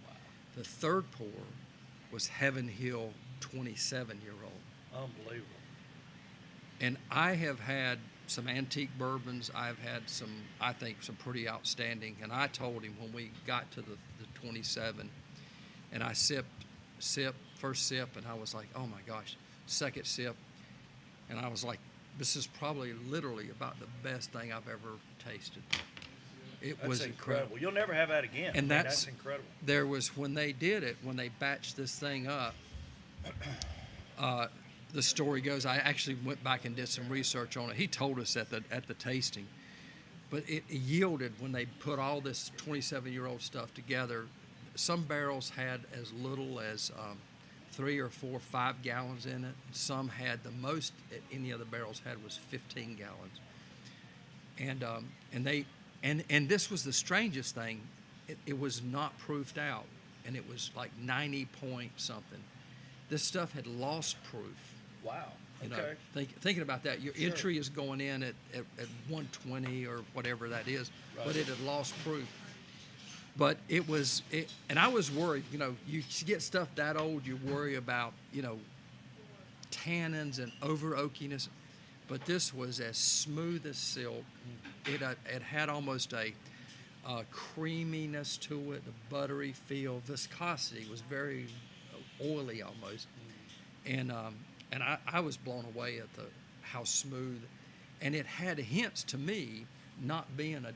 Wow. The third pour was Heaven Hill 27-year-old. Unbelievable. And I have had some antique bourbons. I've had some, I think, some pretty outstanding. And I told him when we got to the 27, and I first sip, and I was like, oh my gosh. Second sip, and I was like, this is probably literally about the best thing I've ever tasted. It That's was incredible. You'll never have that again. And I mean, that's incredible. There was, when they did it, when they batched this thing up, the story goes, I actually went back and did some research on it. He told us at the tasting, but it yielded when they put all this 27-year-old stuff together. Some barrels had as little as 3 or 4, 5 gallons in it. Some had, the most any of the barrels had was 15 gallons. And this was the strangest thing. It was not proofed out, and it was like 90 point something. This stuff had lost proof. Wow. You Okay. know, thinking about that, your entry is going in at 120 or whatever that is, but it had lost proof. But and I was worried. You know, you get stuff that old, you worry about, you know, tannins and over oakiness. But this was as smooth as silk. It had almost a creaminess to it, a buttery feel. Viscosity was very oily almost. And I was blown away at how smooth. And it had hints to me, not being a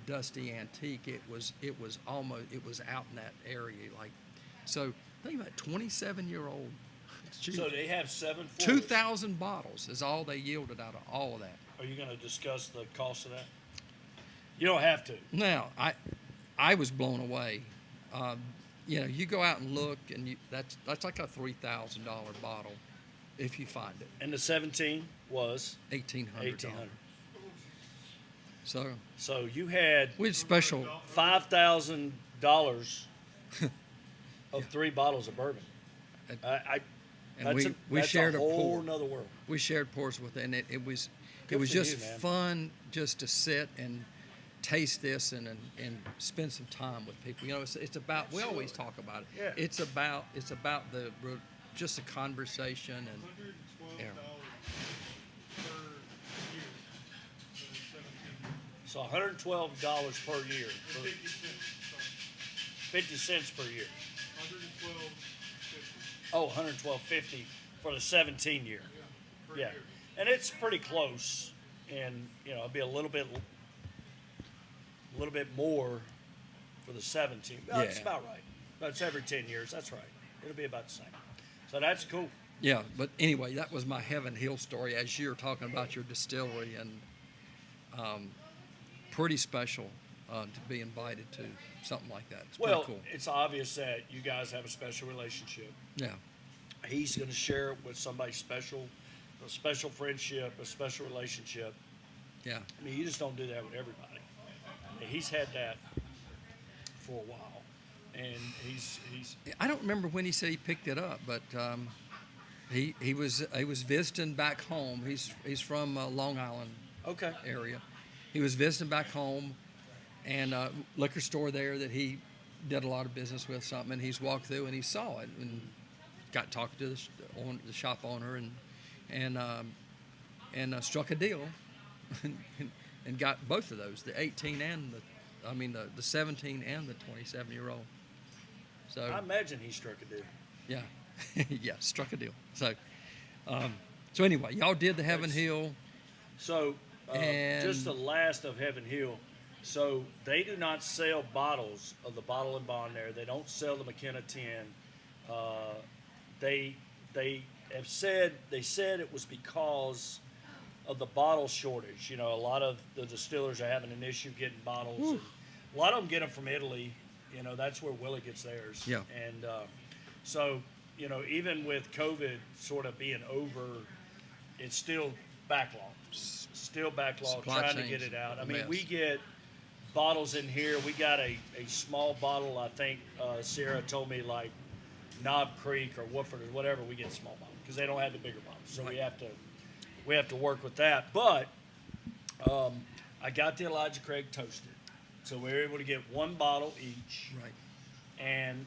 dusty antique. It was out in that area. Like, so think about 27-year-old. So they have 7 floors. 2,000 bottles is all they yielded out of all of that. Are you going to discuss the cost of that? You don't have to. Now, I was blown away. You know, you go out and look, and that's like a $3,000 bottle if you find it. And the 17 was $1,800. $1,800. So you had we had special. $5,000 of 3 bottles of bourbon. And we shared a a whole pour. nother world. We shared pours with it, and it was Good for just you, man. fun just to sit and taste this and spend some time with people. You know, it's about, we always talk about it. Yeah. It's about just the conversation and $112 yeah. per year. So 17. So $112 per year. For 50 cents. 50 cents per year. 112.50. Oh, $112.50 for the 17 year. Per Yeah. year. And it's pretty close. And, you know, it'll be a little bit more for the 17. Well, That's Yeah. about right. That's every 10 years. That's right. It'll be about the same. So that's cool. Yeah, but anyway, that was my Heaven Hill story as you're talking about your distillery, and pretty special to be invited to something like that. It's Well, pretty cool. it's obvious that you guys have a special relationship. Yeah, He's going to share it with somebody special, a special friendship, a special relationship. yeah, I mean, you just don't do that with everybody. I mean, he's had that for a while. and he's I don't remember when he said he picked it up, but he was visiting back home. He's from Long Island okay. area. He was visiting back home, and liquor store there that he did a lot of business with something, and he's walked through and he saw it and got talking to the shop owner and struck a deal and got both of those, the 18 and the 17 and the 27-year-old. So I imagine he struck a deal. yeah, yeah, struck a deal. So anyway, y'all did the Heaven Hill. So And- just the last of Heaven Hill. So they do not sell bottles of the Bottle and Bond there. They don't sell the McKenna 10. They said it was because of the bottle shortage. You know, a lot of the distillers are having an issue getting bottles. And a lot of them get them from Italy. You know, that's where Willie gets theirs. Yeah. And so, you know, even with COVID sort of being over, it's still backlogged. Still backlogged, Supply trying to chain's get it out. I a mean, mess. we get bottles in here. We got a small bottle, I think Sierra told me, like Knob Creek or Woodford or whatever, we get small bottles because they don't have the bigger bottles. So we have to work with that. But I got the Elijah Craig toasted. So we were able to get one bottle each. Right. And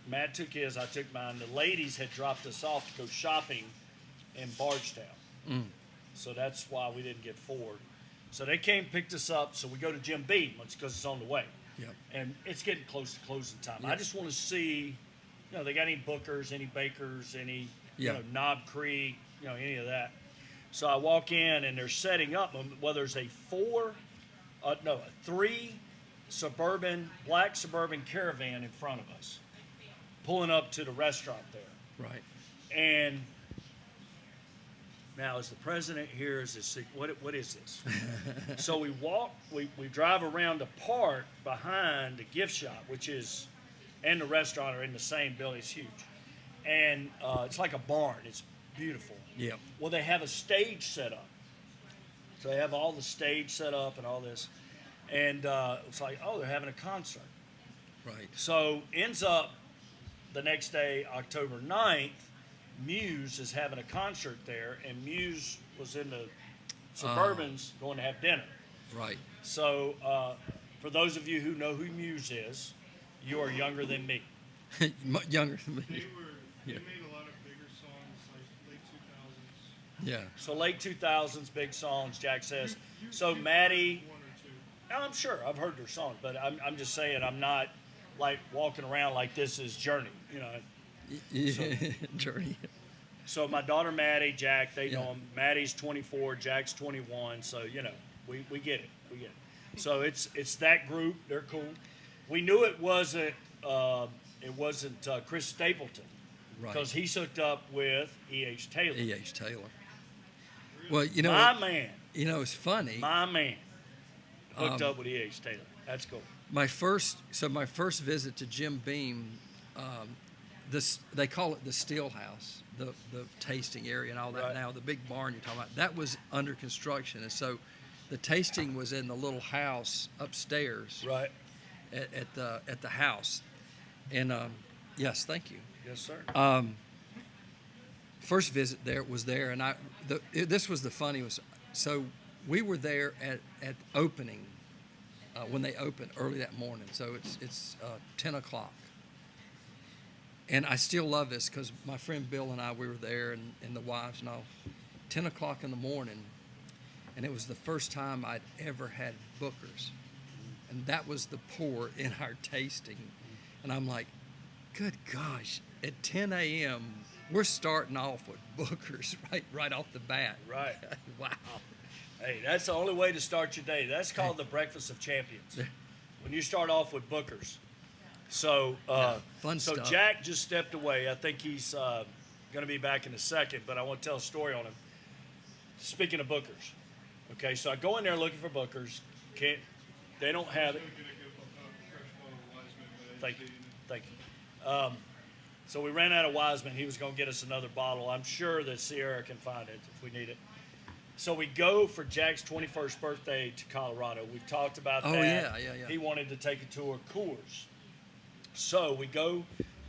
Matt took his, I took mine. The ladies had dropped us off to go shopping in Bardstown. So that's why we didn't get four. So they came, picked us up. So we go to Jim Beam because it's on the way. Yep. And it's getting close to closing time. Yep. I just want to see, you know, they got any Bookers, any Bakers, any, you Yeah. know, Knob Creek, you know, any of that. So I walk in and they're setting up, well, there's a a 3 black Suburban Caravan in front of us, pulling up to the restaurant there. Right. And now, is the president here? Is this what is this? So we drive around the park behind the gift shop, which is, and the restaurant are in the same building. It's huge, and it's like a barn. It's beautiful. Yeah. Well, they have a stage set up, so they have all the stage set up and all this, and it's like, oh, they're having a concert. Right. So ends up the next day, October 9th, Muse is having a concert there, and Muse was in the Suburbans going to have dinner. Right. So for those of you who know who Muse is, you are younger than me. Younger than me. They Yeah. made a lot of bigger songs, like late 2000s. Yeah. So late 2000s, big songs, Jack says. You- So you Maddie, one or two. now, I'm sure I've heard their songs, but I'm just saying I'm not like walking around like this is Journey, you know. Journey. So my daughter Maddie, Jack, they know Yeah. him. Maddie's 24, Jack's 21. So you know, we get it, we get it. So it's that group. They're cool. We knew it wasn't Chris Stapleton Right. because he's hooked up with E.H. Taylor. E.H. Taylor. Well, you know, My man, it's funny. my man, hooked up with E.H. Taylor. That's cool. My first visit to Jim Beam, they call it the Still House, the tasting area and all that. Right. Now the big barn you're talking about, that was under construction, and so the tasting was in the little house upstairs Right. at the house. And yes, thank you. Yes, sir. First visit there was there, and this was the funniest. So we were there at opening. When they opened early that morning. So it's 10 o'clock. And I still love this because my friend Bill and I, we were there and the wives and all. 10 o'clock in the morning, and it was the first time I'd ever had Bookers. And that was the pour in our tasting. And I'm like, good gosh, at 10 a.m., we're starting off with Bookers right off the bat. Right. Wow. Hey, that's the only way to start your day. That's called the breakfast of champions. When you start off with Bookers. So, fun so stuff. Jack just stepped away. I think he's going to be back in a second, but I want to tell a story on him. Speaking of Bookers, okay, so I go in there looking for Bookers. They don't have it. I'm gonna give a fresh bottle of Wiseman, but Thank you, thank you. So we ran out of Wiseman. He was going to get us another bottle. I'm sure that Sierra can find it if we need it. So we go for Jack's 21st birthday to Colorado. We've talked about Oh, that. yeah. He wanted to take a tour of Coors. So we go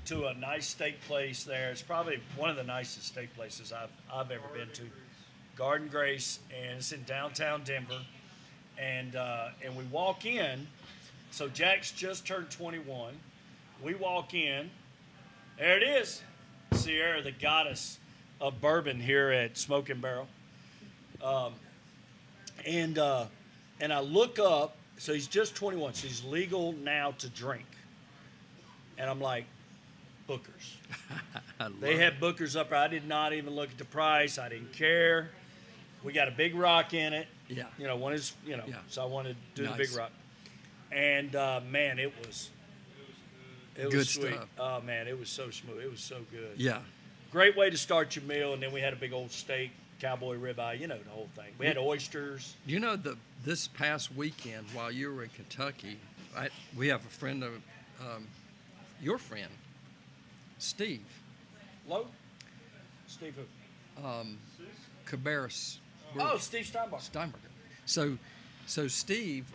to a nice steak place there. It's probably one of the nicest steak places I've ever been to. Garden Grace, and it's in downtown Denver. And we walk in. So Jack's just turned 21. We walk in. There it is, Sierra, the goddess of bourbon here at Smoke and Barrel. And I look up. So he's just 21. So he's legal now to drink. And I'm like, Booker's. They had Booker's up there. I did not even look at the price. I didn't care. We got a big rock in it. Yeah. You know, one is, you know, Yeah. so I wanted to do Nice. the big rock. And, man, it was Good sweet. stuff. Oh, man, it was so smooth. It was so good. Yeah. Great way to start your meal. And then we had a big old steak, cowboy ribeye, you know, the whole thing. We had oysters. You know, this past weekend while you were in Kentucky, we have a friend of your friend, Steve. Low? Steve who? Cabarrus. Oh, Steve Steinbach. Steinberger. So Steve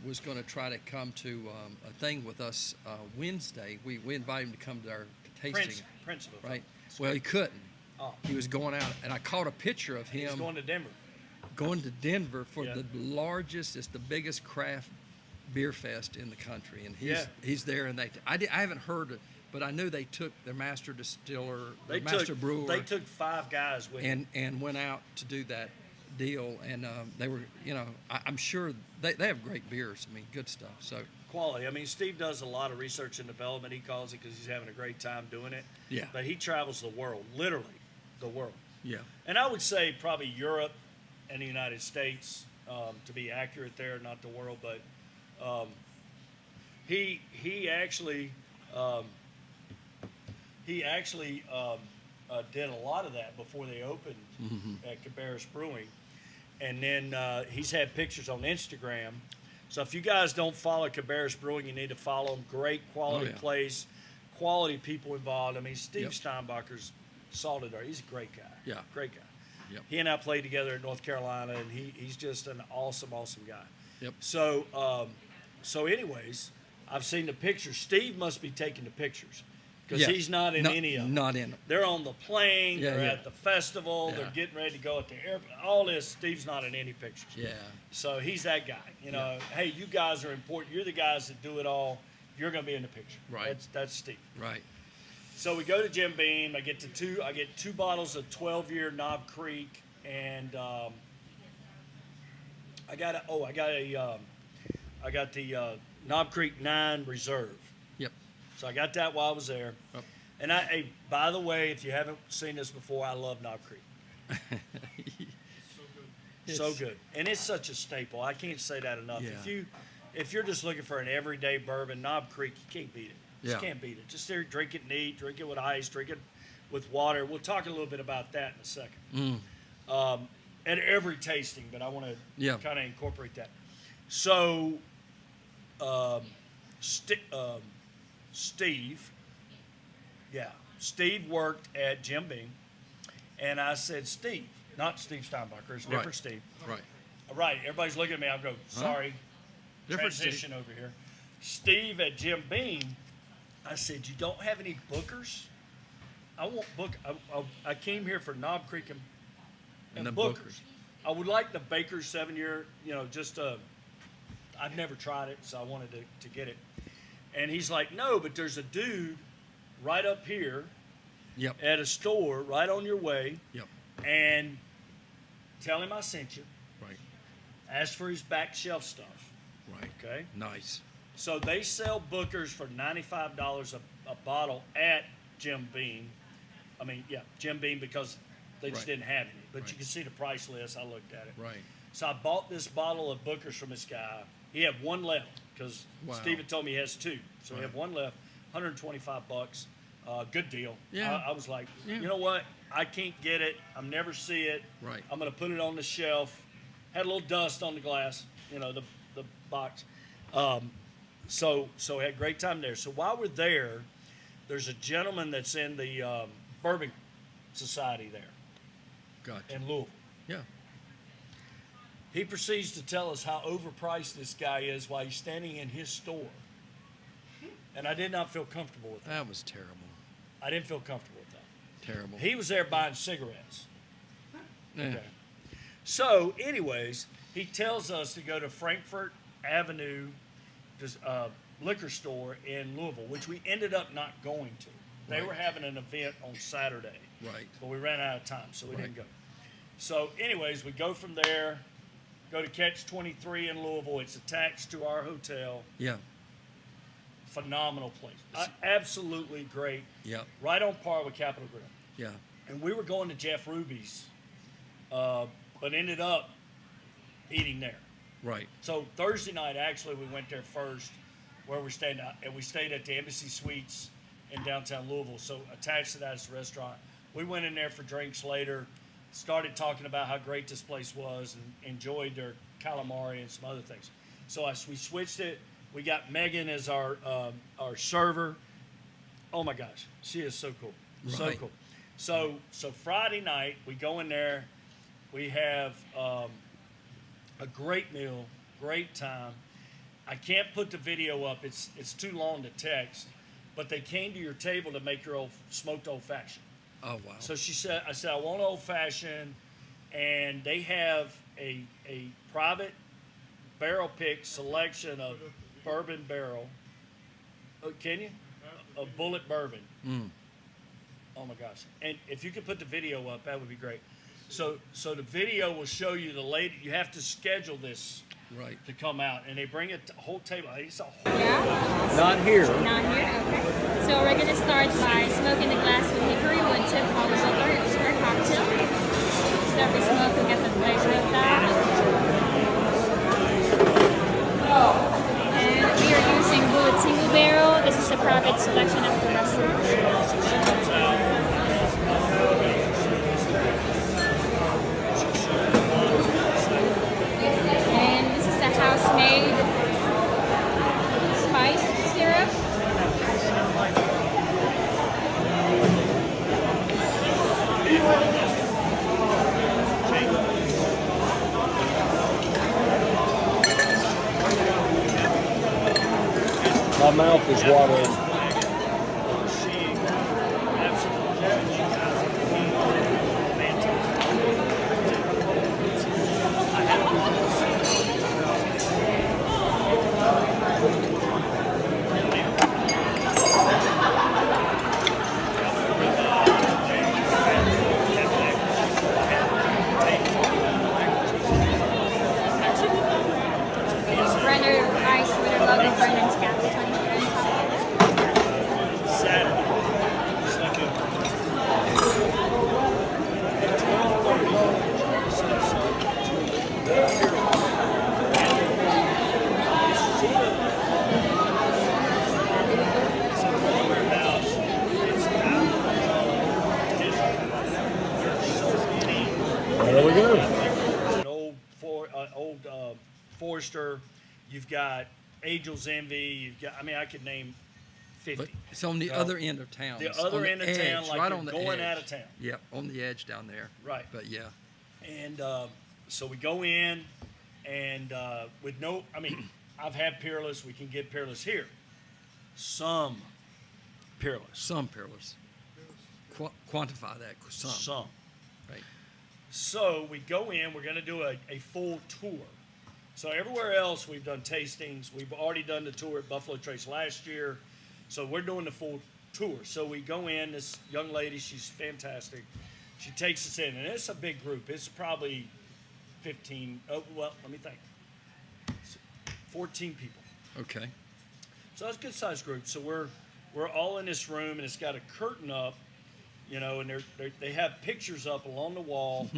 was going to try to come to a thing with us Wednesday. We invited him to come to our tasting. Prince of the Right. Well, he couldn't. Oh. He was going out, and I caught a picture of He's him going to Denver. going to Denver for Yeah. the largest, it's the biggest craft beer fest in the country, and Yeah. he's there. And I haven't heard it, but I knew they took their master distiller, They their master took, brewer, They took 5 guys with them. and went out to do that deal. And they were, you know, I'm sure they have great beers. I mean, good stuff. So Quality. I mean, Steve does a lot of research and development. He calls it because he's having a great time doing it. Yeah. But he travels the world, literally the world. yeah, And I would say probably Europe and the United States, to be accurate there, not the world. But he actually did a lot of that before they opened at Cabarrus Brewing. And then he's had pictures on Instagram. So if you guys don't follow Cabarrus Brewing, you need to follow them. Great quality yeah. place, quality people involved. I mean, Steve Yep. Steinbacher's solid there. He's a great guy. Yeah. Great guy. Yep. He and I played together in North Carolina, and he's just an awesome, awesome guy. Yep. So, anyways, I've seen the pictures. Steve must be taking the pictures because Yeah. he's not in any of them. Not in them. They're on the plane. Yeah, they're yeah. at the festival. Yeah. They're getting ready to go at the airport. All this, Steve's not in any pictures. Yeah. So he's that guy. You know, hey, you guys are important. You're the guys that do it all. You're going to be in the picture. Right. That's Steve. Right. So we go to Jim Beam. I get 2 bottles of 12-year Knob Creek, and I got the Knob Creek 9 Reserve. Yep. So I got that while I was there. Yep. And hey, by the way, if you haven't seen this before, I love Knob Creek. So good, and it's such a staple. I can't say that enough. Yeah. If you're just looking for an everyday bourbon, Knob Creek, you can't beat it. Just Yeah. can't beat it. Just there, drink it neat, drink it with ice, drink it with water. We'll talk a little bit about that in a second. At every tasting, but I want to Yeah. kind of incorporate that. So, Steve worked at Jim Beam, and I said, Steve, not Steve Steinbacher, it's a different Right. Steve. Right. Right, everybody's looking at me. I'll go, sorry, Different Steve. transition over here. Steve at Jim Beam, I said, you don't have any bookers? I want book. I came here for Knob Creek and the bookers. Bookers. I would like the Baker's 7-year, I've never tried it, so I wanted to get it. And he's like, no, but there's a dude right up here Yep. at a store right on your way, Yep. and tell him I sent you. Right. Ask for his back shelf stuff, Right. okay? Nice. So they sell Bookers for $95 a bottle at Jim Beam. Jim Beam, because they just Right. didn't have any. But Right. you can see the price list. I looked at it. Right. So I bought this bottle of Bookers from this guy. He had one left because Wow. Steve had told me he has 2. So he Right. had one left, $125. Good deal. Yeah. I was like, Yeah. you know what? I can't get it. I'll never see it. Right. I'm going to put it on the shelf. Had a little dust on the glass, the box. So had a great time there. So while we're there, there's a gentleman that's in the Bourbon Society there Gotcha. in Louisville. Yeah. He proceeds to tell us how overpriced this guy is while he's standing in his store. And I did not feel comfortable with that. That was terrible. I didn't feel comfortable with that. Terrible. He was there buying cigarettes. Yeah. Okay. So, anyways, he tells us to go to Frankfurt Avenue liquor store in Louisville, which we ended up not going to. They Right. were having an event on Saturday, Right. but we ran out of time, so we didn't Right. go. So, anyways, we go from there, go to Catch 23 in Louisville. It's attached to our hotel. Yeah. Phenomenal place. Absolutely great. Yeah. Right on par with Capitol Grill. Yeah. And we were going to Jeff Ruby's, but ended up eating there. Right. So Thursday night, actually, we went there first, where we stayed, and we stayed at the Embassy Suites in downtown Louisville. So attached to that is the restaurant. We went in there for drinks later, started talking about how great this place was, and enjoyed their calamari and some other things. So we switched it. We got Megan as our server. Oh my gosh, she is so cool, so Right. cool. So Friday night we go in there. We have a great meal, great time. I can't put the video up; it's too long to text. But they came to your table to make your smoked old fashioned. Oh wow. So I said I want old fashioned, and they have a private barrel pick selection of bourbon barrel. Oh, can you? A bullet bourbon. Mm. Oh my gosh! And if you could put the video up, that would be great. So the video will show you the lady. You have to schedule this Right. to come out, and they bring it to a whole table. It's a whole Yeah, not here. not here. Okay. So we're gonna start by smoking the glass with hickory wood tip olive oil. It's our cocktail. So every smoke will get the flavor of that. And we are using Bullet Single Barrel. This is a private selection of the restaurant. And this is a house-made spice syrup. My mouth is watering. Rendered ice with a logo Brennan's Capital. There we go. An old Forester. You've got Angel's Envy. You've got. I mean, I could name 50. But it's on the other end of town. The It's on other end of town, edge, like right you're on the going edge. out of town. Yep, on the edge down there. Right. But yeah. And so we go in, and with no. I mean, I've had Peerless. We can get Peerless here. Some Peerless. Some peerless. Quantify that. Some. Right. So we go in, we're going to do a full tour. So everywhere else we've done tastings. We've already done the tour at Buffalo Trace last year. So we're doing the full tour. So we go in, this young lady, she's fantastic. She takes us in, and it's a big group. It's probably 15, let me think. 14 people. Okay. So it's a good sized group. So we're all in this room, and it's got a curtain up, you know, and they have pictures up along the wall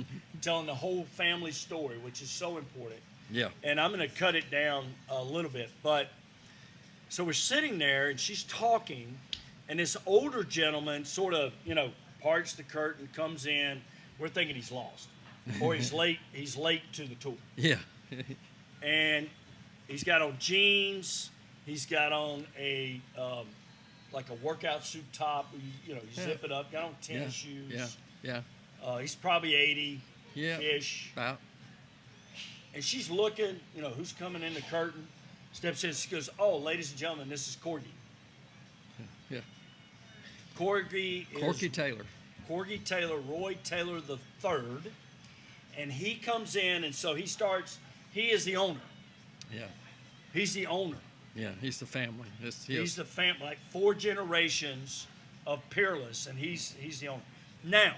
telling the whole family story, which is so important. Yeah. And I'm going to cut it down a little bit. But so we're sitting there, and she's talking, and this older gentleman sort of, you know, parts the curtain, comes in. We're thinking he's lost, or he's late. He's late to the tour, Yeah. and he's got on jeans. He's got on a like a workout suit top. You know, you zip it up. Got on tennis shoes. Yeah. He's probably 80 Yeah. ish. About. And she's looking, you know, who's coming in the curtain. Steps in, she goes, "Oh, ladies and gentlemen, this is Corgi." Yeah. Corky is Corky Taylor. Corky Taylor, Roy Taylor III, and he comes in, and so he is the owner. Yeah. He's the owner. Yeah. He's the family. He's the family, like 4 generations of Peerless, and he's the owner. Now,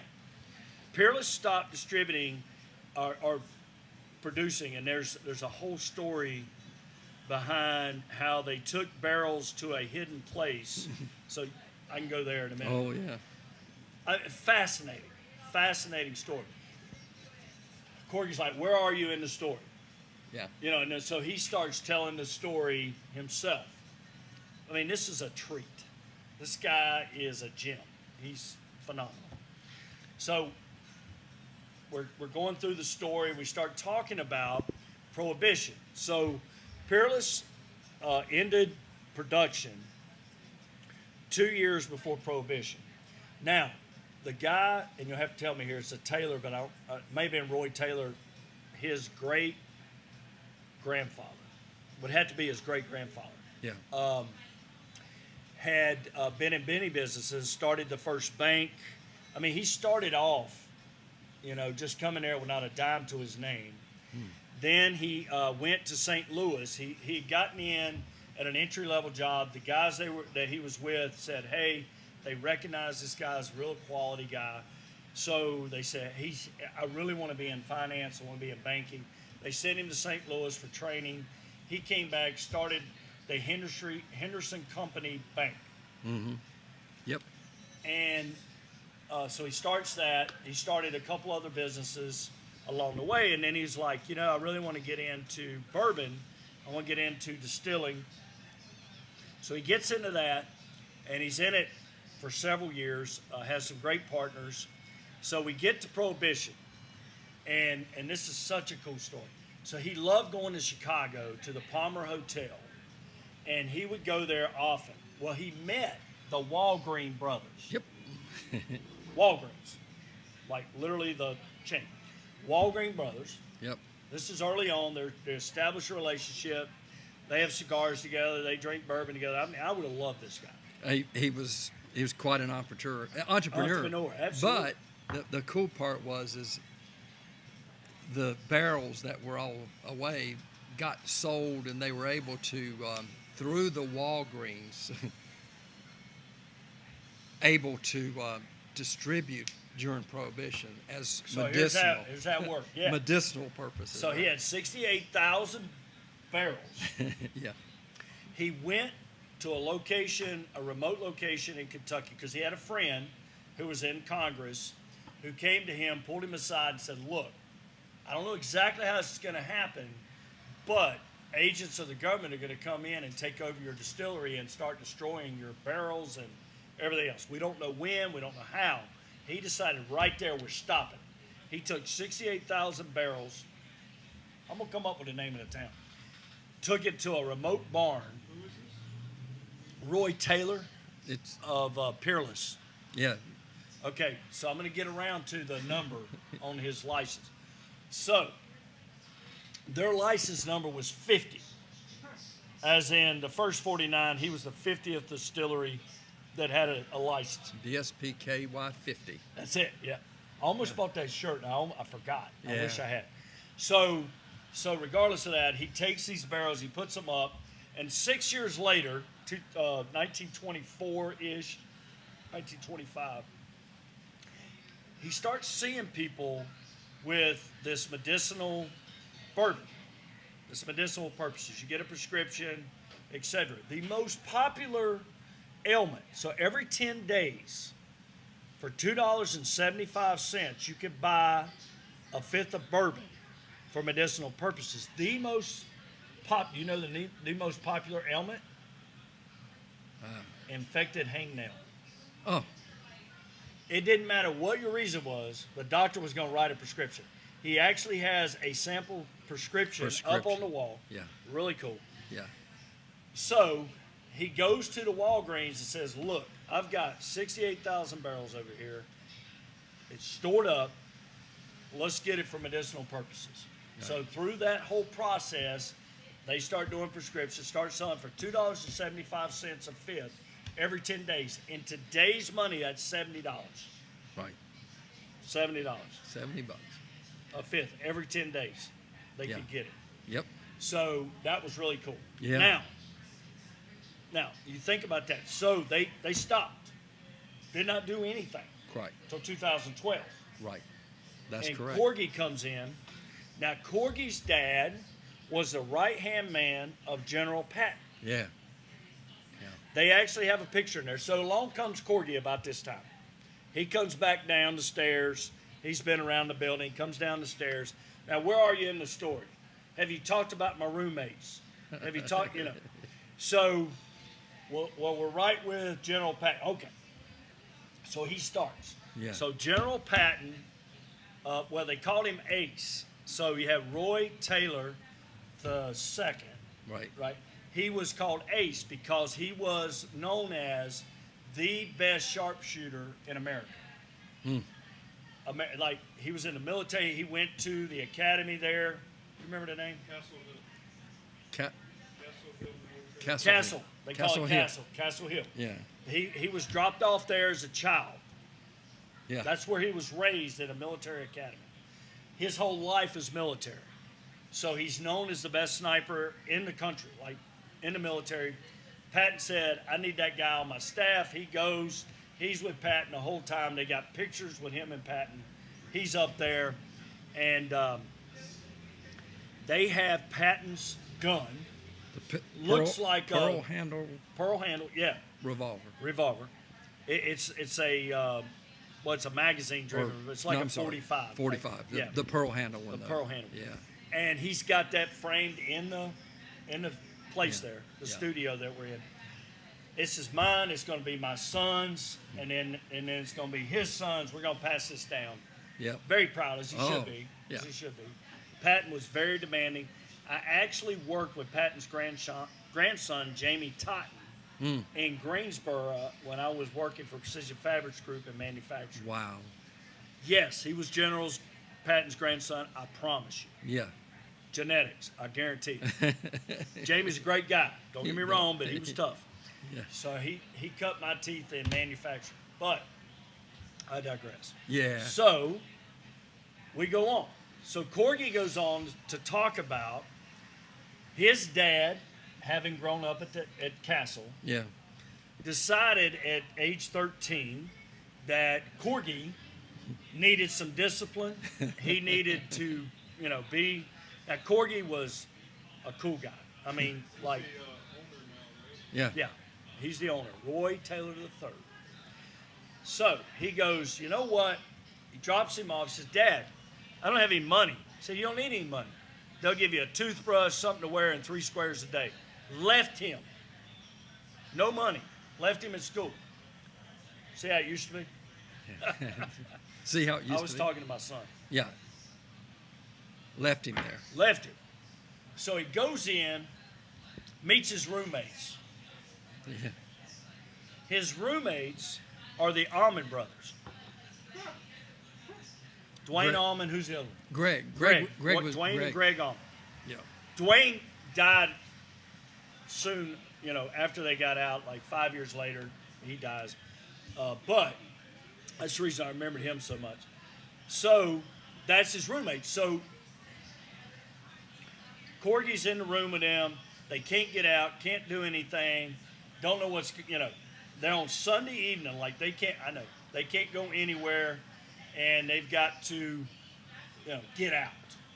Peerless stopped distributing or producing, and there's a whole story behind how they took barrels to a hidden place. So I can go there in a minute. Oh yeah. Fascinating story. Corky's like, where are you in the story? Yeah. You know, and then, so he starts telling the story himself. I mean, this is a treat. This guy is a gem. He's phenomenal. So we're going through the story. We start talking about Prohibition. So Peerless ended production 2 years before Prohibition. Now, the guy, and you'll have to tell me here, it's a Taylor, but it may have been Roy Taylor, his great-grandfather. Would have to be his great-grandfather. Yeah. Had been in many businesses, started the first bank. I mean, he started off, just coming there with not a dime to his name. Then he went to St. Louis. He had gotten in at an entry-level job. The guys that he was with said, hey, they recognize this guy's a real quality guy. So they said, I really want to be in finance. I want to be in banking. They sent him to St. Louis for training. He came back, started the Henderson Company Bank. Mm-hmm. Yep. And so he starts that. He started a couple other businesses along the way. And then he's like, I really want to get into bourbon. I want to get into distilling. So he gets into that, and he's in it for several years, has some great partners. So we get to Prohibition, and this is such a cool story. So he loved going to Chicago to the Palmer Hotel, and he would go there often. Well, he met the Walgreen brothers. Yep. Walgreens, like literally the chain. Walgreen brothers. Yep. This is early on. They establish a relationship. They have cigars together. They drink bourbon together. I mean, I would have loved this guy. He was quite an entrepreneur. Entrepreneur, absolutely. But the cool part is the barrels that were all away got sold, and they were able to through the Walgreens able to distribute during Prohibition as So medicinal. here's how it worked. Yeah. Medicinal purposes. So he had 68,000 barrels. Yeah. He went to a remote location in Kentucky, because he had a friend who was in Congress who came to him, pulled him aside, and said, look, I don't know exactly how this is going to happen, but agents of the government are going to come in and take over your distillery and start destroying your barrels and everything else. We don't know when, we don't know how. He decided right there we're stopping. He took 68,000 barrels. I'm going to come up with the name of the town. Took it to a remote barn. Roy Taylor It's of Peerless. yeah. Okay, so I'm going to get around to the number on his license. So, their license number was 50. As in the first 49, he was the 50th distillery that had a license. DSPKY 50. That's it, yeah. I almost bought that shirt, and I forgot. I Yeah. wish I had. So regardless of that, he takes these barrels, he puts them up, and 6 years later, 1924-ish, 1925, he starts seeing people with this medicinal bourbon, this medicinal purposes. You get a prescription, etc. The most popular ailment. So every 10 days, for $2.75, you could buy a fifth of bourbon for medicinal purposes. The most the most popular ailment? Infected hangnail. Oh, It didn't matter what your reason was, the doctor was going to write a prescription. He actually has a sample prescription up on the wall. yeah, Really cool. yeah. So he goes to the Walgreens and says, look, I've got 68,000 barrels over here. It's stored up. Let's get it for medicinal purposes. Right. So through that whole process, they start doing prescriptions, start selling for $2.75 a fifth every 10 days. In today's money, that's $70. Right. $70. $70. A fifth every 10 days. They Yeah. could get it. Yep. So that was really cool. Yeah. Now you think about that. So they stopped. Did not do anything Right. until 2012. Right. That's and correct. Corgi comes in. Now Corgi's dad was the right-hand man of General Patton. Yeah. They actually have a picture in there. So along comes Corgi about this time. He comes back down the stairs. He's been around the building. Comes down the stairs. Now, where are you in the story? Have you talked about my roommates? Have you talked, So, well, we're right with General Patton. Okay. So he starts. Yeah. So General Patton, well, they called him Ace. So you have Roy Taylor the second, Right. right? He was called Ace because he was known as the best sharpshooter in America. Like, he was in the military. He went to the academy there. You remember the name? Castle Hill. Ca- Castle Hill. Castle. They call Castle it Hill. Castle. Castle Hill. Yeah. He was dropped off there as a child. Yeah. That's where he was raised at a military academy. His whole life is military. So he's known as the best sniper in the country, like in the military. Patton said, I need that guy on my staff. He goes. He's with Patton the whole time. They got pictures with him and Patton. He's up there. And they have Patton's gun. The Looks like a- pearl handle Pearl handle, yeah, revolver. revolver. It's a it's a magazine driven. It's like No, a I'm sorry, 45. 45. Like, The, yeah, the pearl handle one. the though. pearl handle. Yeah. And he's got that framed in the place Yeah, there, the yeah. studio that we're in. This is mine. It's going to be my son's, and then it's going to be his son's. We're going to pass this down. Yep. Very proud, as he Oh, should be. yeah. As he should be. Patton was very demanding. I actually worked with Patton's grandson, Jamie Totten, in Greensboro when I was working for Precision Fabrics Group in manufacturing. Wow. Yes, he was Patton's grandson, I promise you. Yeah. Genetics, I guarantee you. Jamie's a great guy. Don't get me wrong, but he was tough. Yeah. So he cut my teeth in manufacturing. But I digress. Yeah. So we go on. So Corgi goes on to talk about his dad, having grown up at Castle, Yeah. decided at age 13 that Corgi needed some discipline. He needed to, be. Now, Corgi was a cool guy. I mean, like, Yeah. yeah, he's the owner, Roy Taylor III. So he goes, you know what? He drops him off. He says, Dad, I don't have any money. He said, you don't need any money. They'll give you a toothbrush, something to wear, and 3 squares a day. Left him. No money. Left him at school. See how it used to be? See how it used I was to be? talking to my son. Yeah. Left him there. Left him. So he goes in, meets his roommates. Yeah. His roommates are the Almond brothers. Dwayne Greg. Almond, who's the other one? Greg was Dwayne Greg. and Greg Almond. Yeah. Dwayne died soon, after they got out, like 5 years later, he dies. But that's the reason I remembered him so much. So that's his roommate. So Corgi's in the room with them. They can't get out, can't do anything, don't know what's, they're on Sunday evening, like they can't go anywhere, and they've got to, get out.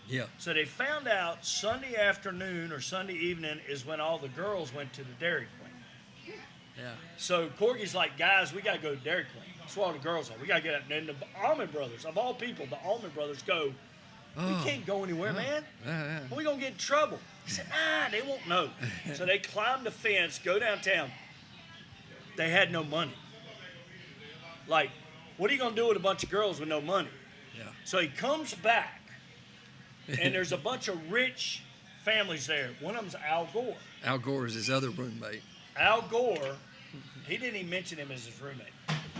Yeah. So they found out Sunday afternoon or Sunday evening is when all the girls went to the Dairy Queen. Yeah. So Corgi's like, guys, we got to go to Dairy Queen. That's where all the girls are. We got to get out. And the Almond brothers, of all people, the Almond brothers go, we can't go anywhere, man. Yeah. We're going to get in trouble. He said, they won't know. So they climb the fence, go downtown. They had no money. Like, what are you going to do with a bunch of girls with no money? Yeah. So he comes back, and there's a bunch of rich families there. One of them's Al Gore. Al Gore is his other roommate. Al Gore, he didn't even mention him as his roommate.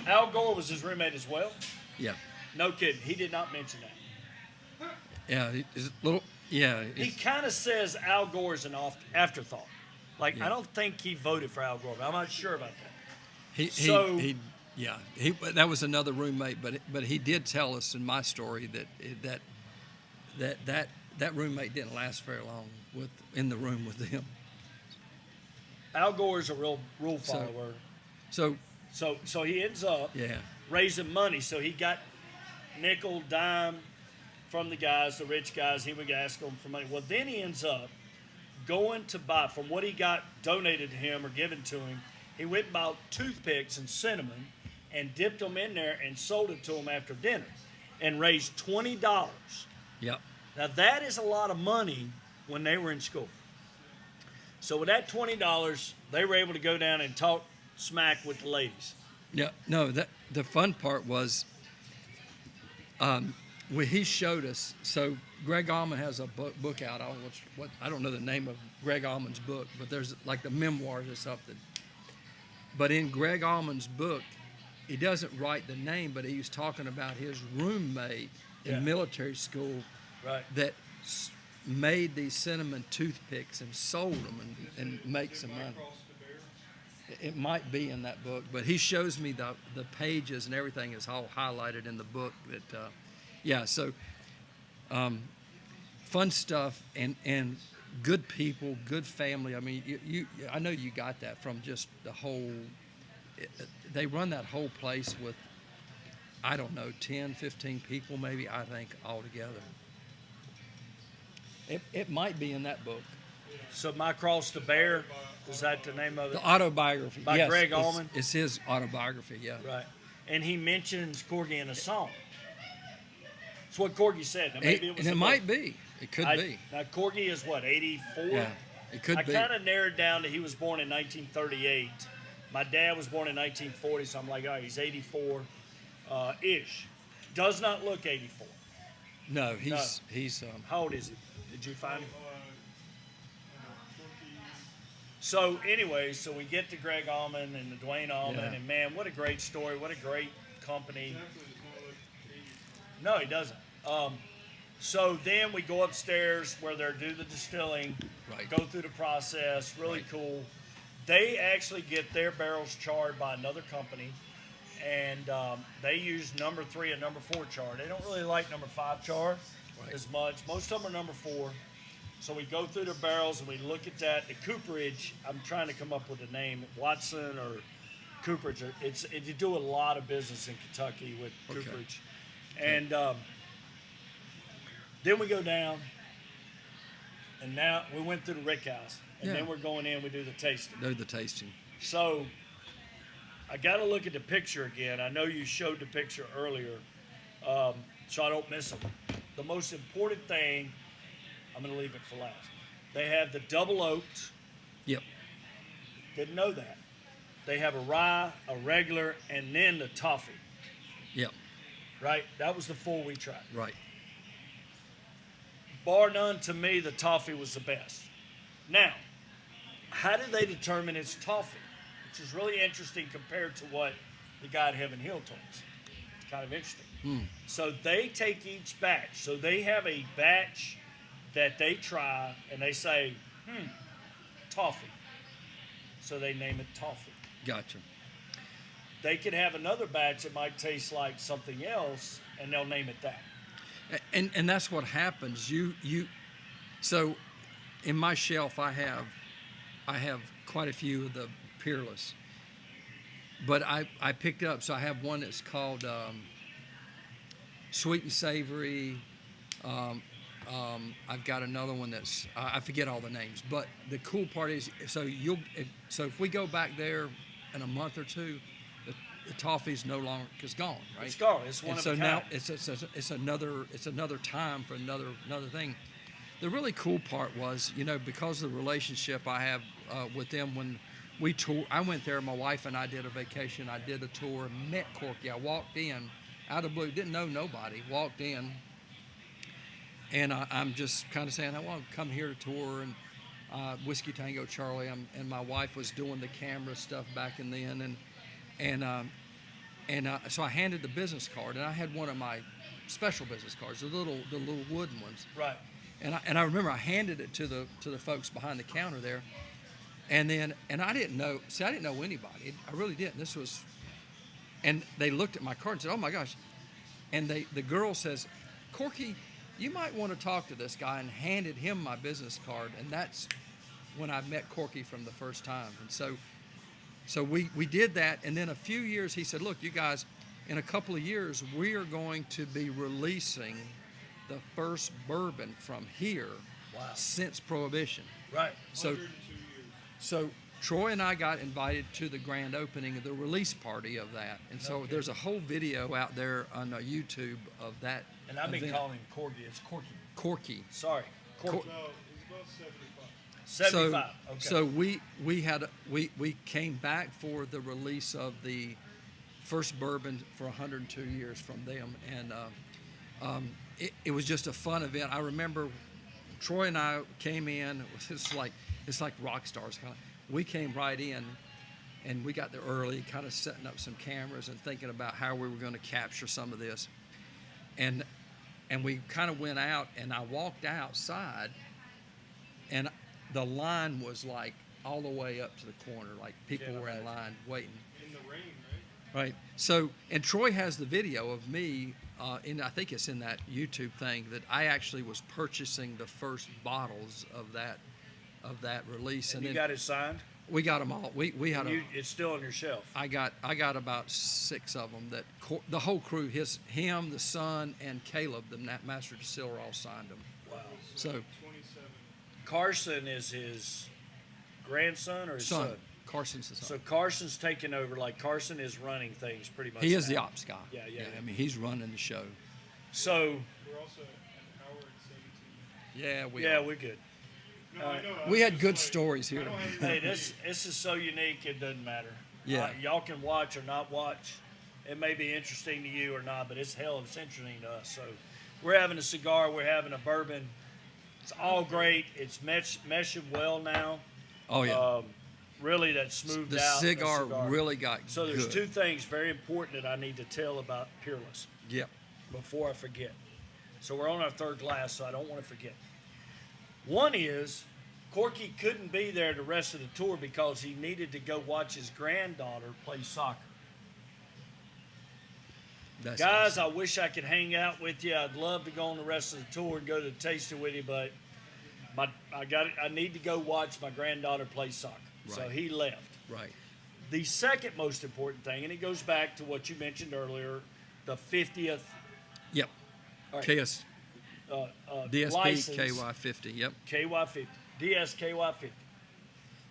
Al Gore was his roommate as well? Yeah. No kidding. He did not mention that. Yeah. He's a little. Yeah. He kind of says Al Gore is an afterthought. Like, Yeah. I don't think he voted for Al Gore, but I'm not sure about that. That was another roommate, but he did tell us in my story that roommate didn't last very long in the room with him. Al Gore's a real rule follower. So So he ends up yeah, raising money. So he got nickel, dime from the guys, the rich guys. He would ask them for money. Well, then he ends up going to buy, from what he got donated to him or given to him, he went and bought toothpicks and cinnamon and dipped them in there and sold it to them after dinner and raised $20. yep. Now, that is a lot of money when they were in school. So with that $20, they were able to go down and talk smack with the ladies. Yeah, no. The fun part was when he showed us. So Greg Allman has a book out. I don't know the name of Greg Allman's book, but there's like the memoirs or something. But in Greg Allman's book, he doesn't write the name, but he was talking about his roommate in military school Right. that made these cinnamon toothpicks and sold them and make some money. It might be in that book, but he shows me the pages and everything is all highlighted in the book. But so fun stuff and good people, good family. I mean, I know you got that from just the whole. They run that whole place with, I don't know, 10, 15 people maybe, I think, all together. It might be in that book. So My Cross to Bear, is that the name of it? The autobiography. By yes, Greg Allman? It's his autobiography, yeah. Right. And he mentions Corgi in a song. That's what Corgi said. Now, maybe it was And it the might book. be. It could be. Now, Corgi is what, 84? Yeah, it could I be. kind of narrowed down that he was born in 1938. My dad was born in 1940, so I'm like, oh, he's 84-ish. Does not look 84. No, he's How old is he? Did you find him? So anyway, so we get to Greg Allman and the Dwayne Allman, Yeah. and man, what a great story! What a great company. No, he doesn't. So then we go upstairs where they're do the distilling, Right. go through the process. Really Right. cool. They actually get their barrels charred by another company, and they use number 3 and number 4 char. They don't really like number 5 char Right. as much. Most of them are number 4. So we go through the barrels and we look at that. The cooperage, I'm trying to come up with a name, Watson or cooperage. You do a lot of business in Kentucky with Okay. cooperage. And then we go down, and now we went through the Rick House, and Yeah. then we're going in, we do the tasting. do the tasting. So I got to look at the picture again. I know you showed the picture earlier, so I don't miss them. The most important thing, I'm going to leave it for last. They have the double oaked. Yep. Didn't know that. They have a rye, a regular, and then the toffee. Yep. Right? That was the 4 we tried. Right. Bar none, to me, the toffee was the best. Now, how do they determine it's toffee? Which is really interesting compared to what the guy at Heaven Hill told us. It's kind of interesting. So they take each batch. So they have a batch that they try, and they say, toffee. So they name it toffee. Gotcha. They could have another batch that might taste like something else, and they'll name it that. And that's what happens. So in my shelf I have quite a few of the Peerless. But I picked up, so I have one that's called Sweet and Savory. I've got another one that's I forget all the names. But the cool part is, so if we go back there in a month or two, the toffee's no longer gone, right? It's gone. It's one And of so a now kind. it's another time for another thing. The really cool part was, because of the relationship I have with them, when we tour, I went there. My wife and I did a vacation. I did a tour, met Corky. I walked in out of the blue, didn't know nobody. Walked in, and I'm just kind of saying, I want to come here to tour, and WhiskeyTangoCharlie. And my wife was doing the camera stuff back in then, so I handed the business card, and I had one of my special business cards, the little wooden ones. Right. And I remember I handed it to the folks behind the counter there, And I didn't know. See, I didn't know anybody. I really didn't. This was, and they looked at my card and said, "Oh my gosh!" And the girl says, "Corky, you might want to talk to this guy," and handed him my business card. And that's when I met Corky from the first time. And so we did that. And then a few years, he said, "Look, you guys, in a couple of years, we are going to be releasing the first bourbon from here since Prohibition." Right. So 102 years. so Troy and I got invited to the grand opening of the release party of that. And so Okay. there's a whole video out there on YouTube of that. And I've been event. calling him Corky. It's Corky. Corky. Sorry. Corky. No, it's about 75. 75. Okay. So we came back for the release of the first bourbon for 102 years from them, and it was just a fun event. I remember Troy and I came in. It's like rock stars. We came right in, and we got there early, kind of setting up some cameras and thinking about how we were going to capture some of this, and we kind of went out, and I walked outside, and the line was like all the way up to the corner, like people Can't were in imagine. line waiting. In the rain, right? Right. So, and Troy has the video of me, and I think it's in that YouTube thing that I actually was purchasing the first bottles of that release, and you then got it signed? we got them all. We had It's still on your shelf. I got about 6 of them that the whole crew, him, the son, and Caleb, the master distiller, all signed them. Wow. So 27. Carson is his grandson or his son? Carson's the son. So Carson's taking over. Like Carson is running things pretty much. He is the now. ops guy. Yeah. I mean, he's running the show. So We're also an hour and 17 minutes. Yeah, yeah, are. we're good. No, I know. I We was had just good like, stories here. I don't have Hey, this is so unique. It doesn't matter. Yeah. Y'all can watch or not watch. It may be interesting to you or not, but it's interesting to us. So we're having a cigar. We're having a bourbon. It's all great. It's meshing well now. Oh yeah. Really, that smoothed The out. cigar really got So there's good. 2 things very important that I need to tell about Peerless Yep. before I forget. So we're on our 3rd glass, so I don't want to forget. One is Corky couldn't be there the rest of the tour because he needed to go watch his granddaughter play soccer. That's Guys, awesome. I wish I could hang out with you. I'd love to go on the rest of the tour and go to the tasting with you, but I need to go watch my granddaughter play soccer. So Right. he left. Right. The second most important thing, and it goes back to what you mentioned earlier, the 50th Yep. all right, KS DSP license, KY50. Yep. KY50, DSKY50.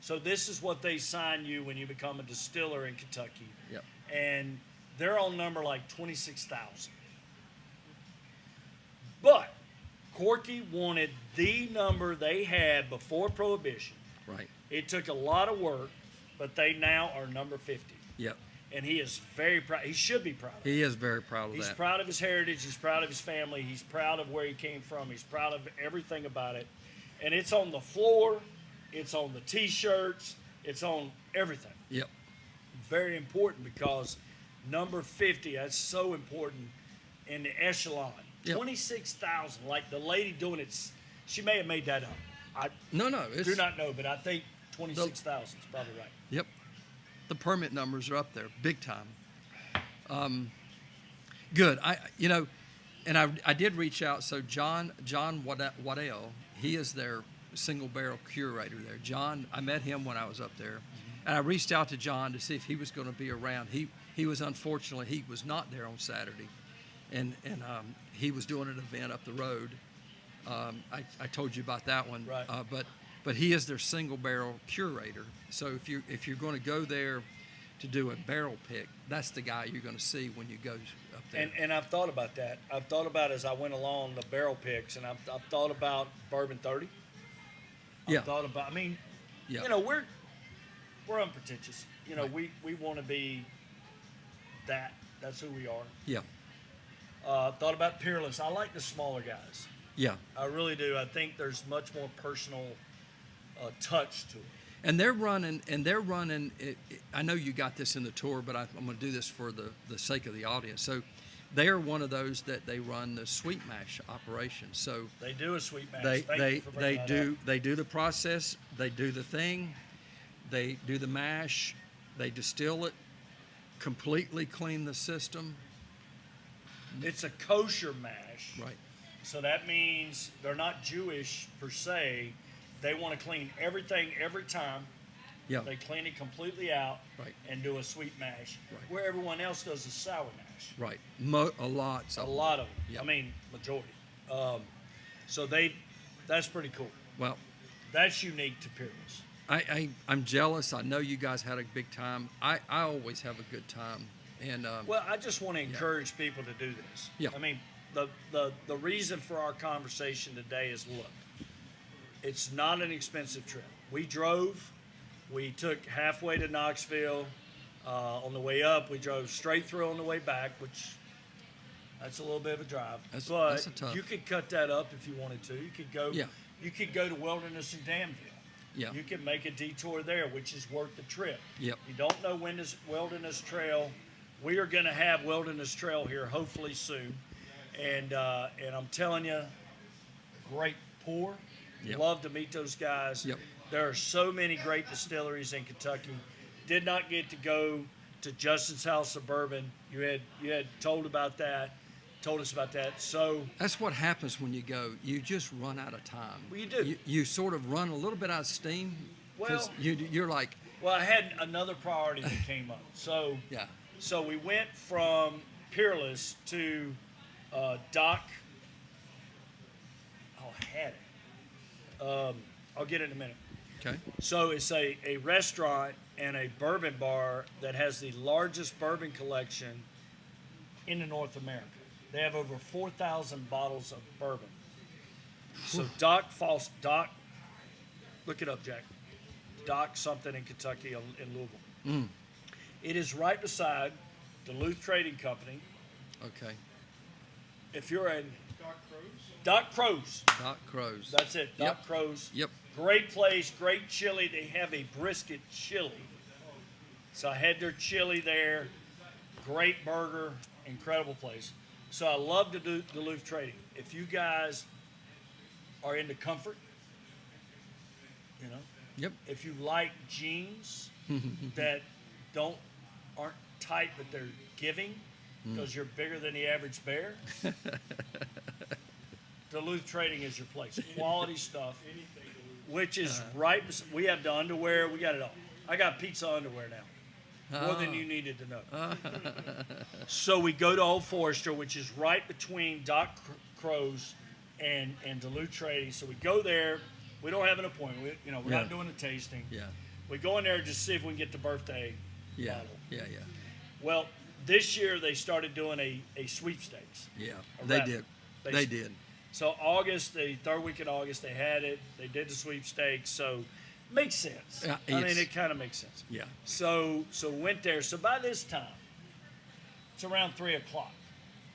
So this is what they sign you when you become a distiller in Kentucky. Yep. And they're on number like 26,000. But Corky wanted the number they had before Prohibition. Right. It took a lot of work, but they now are number 50. Yep. And he is very proud. He should be proud of it. He is very proud of He's that. proud of his heritage. He's proud of his family. He's proud of where he came from. He's proud of everything about it. And it's on the floor. It's on the T-shirts. It's on everything. Yep. Very important because number 50, that's so important in the echelon. Yep. 26,000. Like the lady doing it, she may have made that up. I No, it's do not know, but I think 26,000 is probably right. Yep. The permit numbers are up there, big time. Good. I did reach out. So John Waddell, he is their single barrel curator there. John, I met him when I was up there, and I reached out to John to see if he was going to be around. He was unfortunately he was not there on Saturday, and he was doing an event up the road. I told you about that one. Right. But he is their single barrel curator. So if you're going to go there to do a barrel pick, that's the guy you're going to see when you go up there. And I've thought about that. I've thought about as I went along the barrel picks, and I've thought about Bourbon 30. Yeah. I've thought about. I mean, Yeah. you know, we're unpretentious. You know, Right. we want to be that. That's who we are. Yeah. Thought about Peerless. I like the smaller guys. Yeah. I really do. I think there's much more personal touch to it. And they're running. I know you got this in the tour, but I'm going to do this for the sake of the audience. So, they are one of those that they run the sweet mash operation. So They do a sweet match. they Thank you for bringing that up. do the process. They do the thing. They do the mash. They distill it, completely clean the system. It's a kosher mash. Right. So that means they're not Jewish per se. They want to clean everything every time. Yeah. They clean it completely out Right. and do a sweet mash, Right. where everyone else does a sour mash. Right. A lot. A lot of them. Yep. I mean, majority. So that's pretty cool. Well, That's unique to Peerless. I'm jealous. I know you guys had a big time. I always have a good time. And Well, I just want to encourage people to do this. Yeah. I mean, the reason for our conversation today is, look, it's not an expensive trip. We drove. We took halfway to Knoxville. On the way up, we drove straight through on the way back, which that's a little bit of a drive. That's a tough. You could cut that up if you wanted to. You could go. Yeah. You could go to Wilderness and Danville. Yeah. You can make a detour there, which is worth the trip. Yep. You don't know when this Wilderness Trail. We are going to have Wilderness Trail here hopefully soon, and I'm telling you, great pour. Yep. Love to meet those guys. Yep. There are so many great distilleries in Kentucky. Did not get to go to Justin's House of Bourbon. You had told us about that. So That's what happens when you go. You just run out of time. Well, you do. You sort of run a little bit out of steam. Because Well- you're like, well, I had another priority that came up. So yeah. So we went from Peerless to Doc. Oh, I had it. I'll get it in a minute. Okay. So it's a restaurant and a bourbon bar that has the largest bourbon collection in the North America. They have over 4,000 bottles of bourbon. So Doc, look it up, Jack. Doc something in Kentucky in Louisville. It is right beside Duluth Trading Company. Okay. If you're in Doc Crows. Doc Crow's, Doc Crows. that's it. Doc Yep. Crow's. Yep. Great place, great chili. They have a brisket chili. So I had their chili there. Great burger, incredible place. So I love to do Duluth Trading. If you guys are into comfort, you know, Yep. if you like jeans that aren't tight but they're giving because you're bigger than the average bear, Duluth Trading is your place. Quality stuff, which is right. We have the underwear. We got it all. I got pizza underwear now, more than you needed to know. So we go to Old Forester, which is right between Doc Crow's and Duluth Trading. So we go there. We don't have an appointment. We're Yeah. not doing a tasting. Yeah. We go in there just to see if we can get the birthday Yeah. bottle. Yeah. Yeah. Well, this year they started doing a sweepstakes. Yeah. A They raffle. did. They- They did. So August, the third week in August, they had it. They did the sweepstakes. So makes sense. Yeah, I mean, it's- it kind of makes sense. Yeah. So went there. So by this time, it's around 3:00.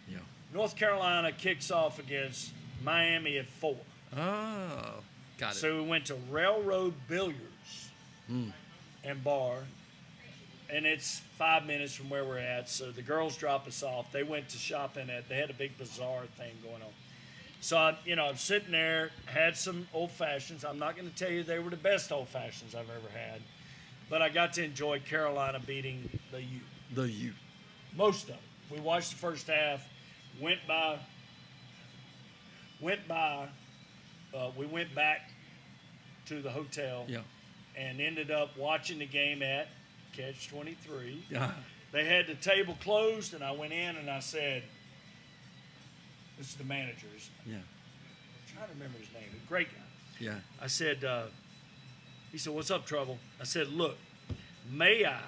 Yeah. North Carolina kicks off against Miami at 4. Oh, got it. So we went to Railroad Billiards and Bar, and it's 5 minutes from where we're at. So the girls drop us off. They went to shopping they had a big bazaar thing going on. So I'm sitting there, had some old fashions. I'm not going to tell you they were the best old fashions I've ever had, but I got to enjoy Carolina beating the U. The U. Most of it. We watched the first half. We went back to the hotel Yeah. and ended up watching the game at Catch 23. Yeah. They had the table closed, and I went in and I said, this is the manager. Yeah. I'm trying to remember his name. A great guy. Yeah. I said, he said, what's up, Trouble? I said, look, may I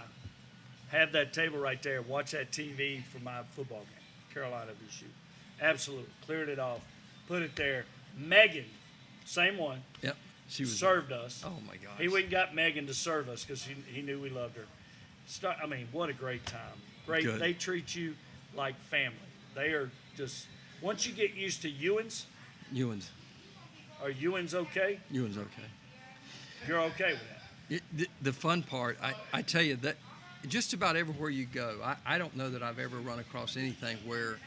have that table right there, watch that TV for my football game, Carolina VSU. Absolutely. Cleared it off, put it there. Megan, same one, Yep. She was served us. Oh my gosh. He went and got Megan to serve us because he knew we loved her. What a great time. Great. Good. They treat you like family. They are just, once you get used to Ewans, Ewan's. are Ewans okay? Ewan's okay. You're okay with that. The fun part, I tell you that just about everywhere you go, I don't know that I've ever run across anything where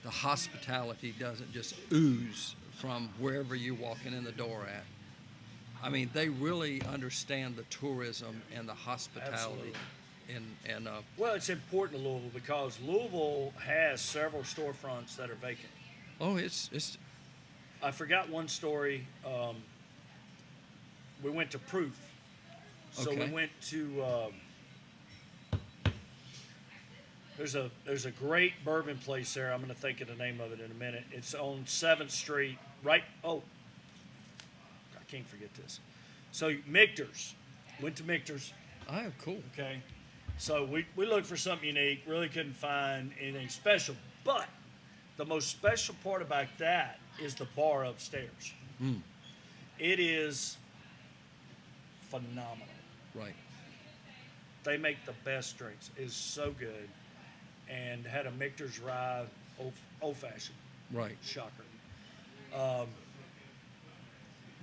the hospitality doesn't just ooze from wherever you're walking in the door at. I mean, they really understand the tourism and the hospitality. Absolutely. And Well, it's important to Louisville because Louisville has several storefronts that are vacant. oh, it's I forgot one story. We went to Proof. So Okay. we went to there's a great bourbon place there. I'm going to think of the name of it in a minute. It's on 7th Street, right? Oh, I can't forget this. So Michter's, went to Michter's. oh cool. Okay, so we looked for something unique. Really couldn't find anything special. But the most special part about that is the bar upstairs. Mm, It is phenomenal. right. They make the best drinks. It is so good. And had a Michter's Rye old fashioned. Right. Shocker.